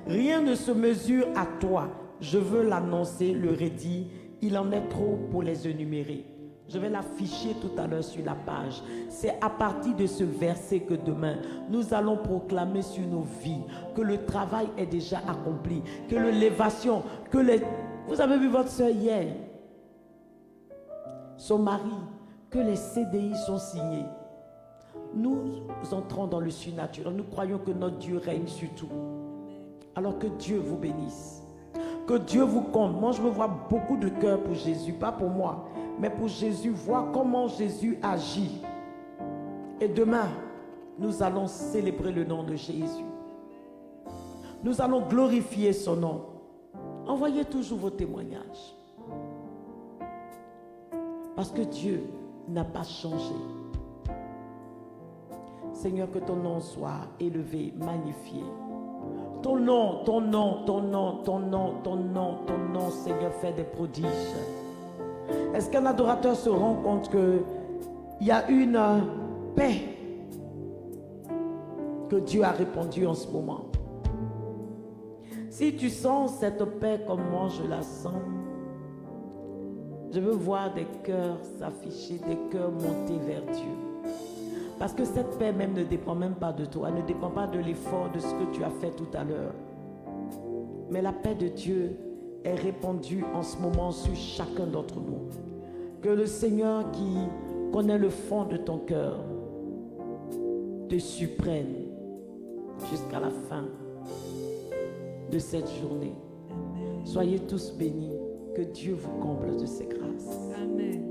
Rien ne se mesure à toi, je veux l'annoncer, le redire, il en est trop pour les énumérer. Je vais l'afficher tout à l'heure sur la page. C'est à partir de ce verset que demain, nous allons proclamer sur nos vies que le travail est déjà accompli, que l'élévation, que les... Vous avez vu votre soeur hier, son mari, que les CDI sont signés. Nous entrons dans le surnaturel. Nous croyons que notre Dieu règne sur tout. Alors que Dieu vous bénisse. Que Dieu vous comble. Moi, je me vois beaucoup de cœur pour Jésus, pas pour moi, mais pour Jésus, voir comment Jésus agit. Et demain, nous allons célébrer le nom de Jésus. Nous allons glorifier son nom. Envoyez toujours vos témoignages. Parce que Dieu n'a pas changé. Seigneur, que ton nom soit élevé, magnifié. Ton nom, ton nom, ton nom, ton nom, ton nom, ton nom, Seigneur, fait des prodiges. Est-ce qu'un adorateur se rend compte qu'il y a une paix que Dieu a répandue en ce moment? Si tu sens cette paix comme moi je la sens, je veux voir des cœurs s'afficher, des cœurs monter vers Dieu. Parce que cette paix même ne dépend même pas de toi, elle ne dépend pas de l'effort de ce que tu as fait tout à l'heure. Mais la paix de Dieu est répandue en ce moment sur chacun d'entre nous. Que le Seigneur qui connaît le fond de ton cœur te surprenne jusqu'à la fin de cette journée. Amen. Soyez tous bénis. Que Dieu vous comble de ses grâces. Amen.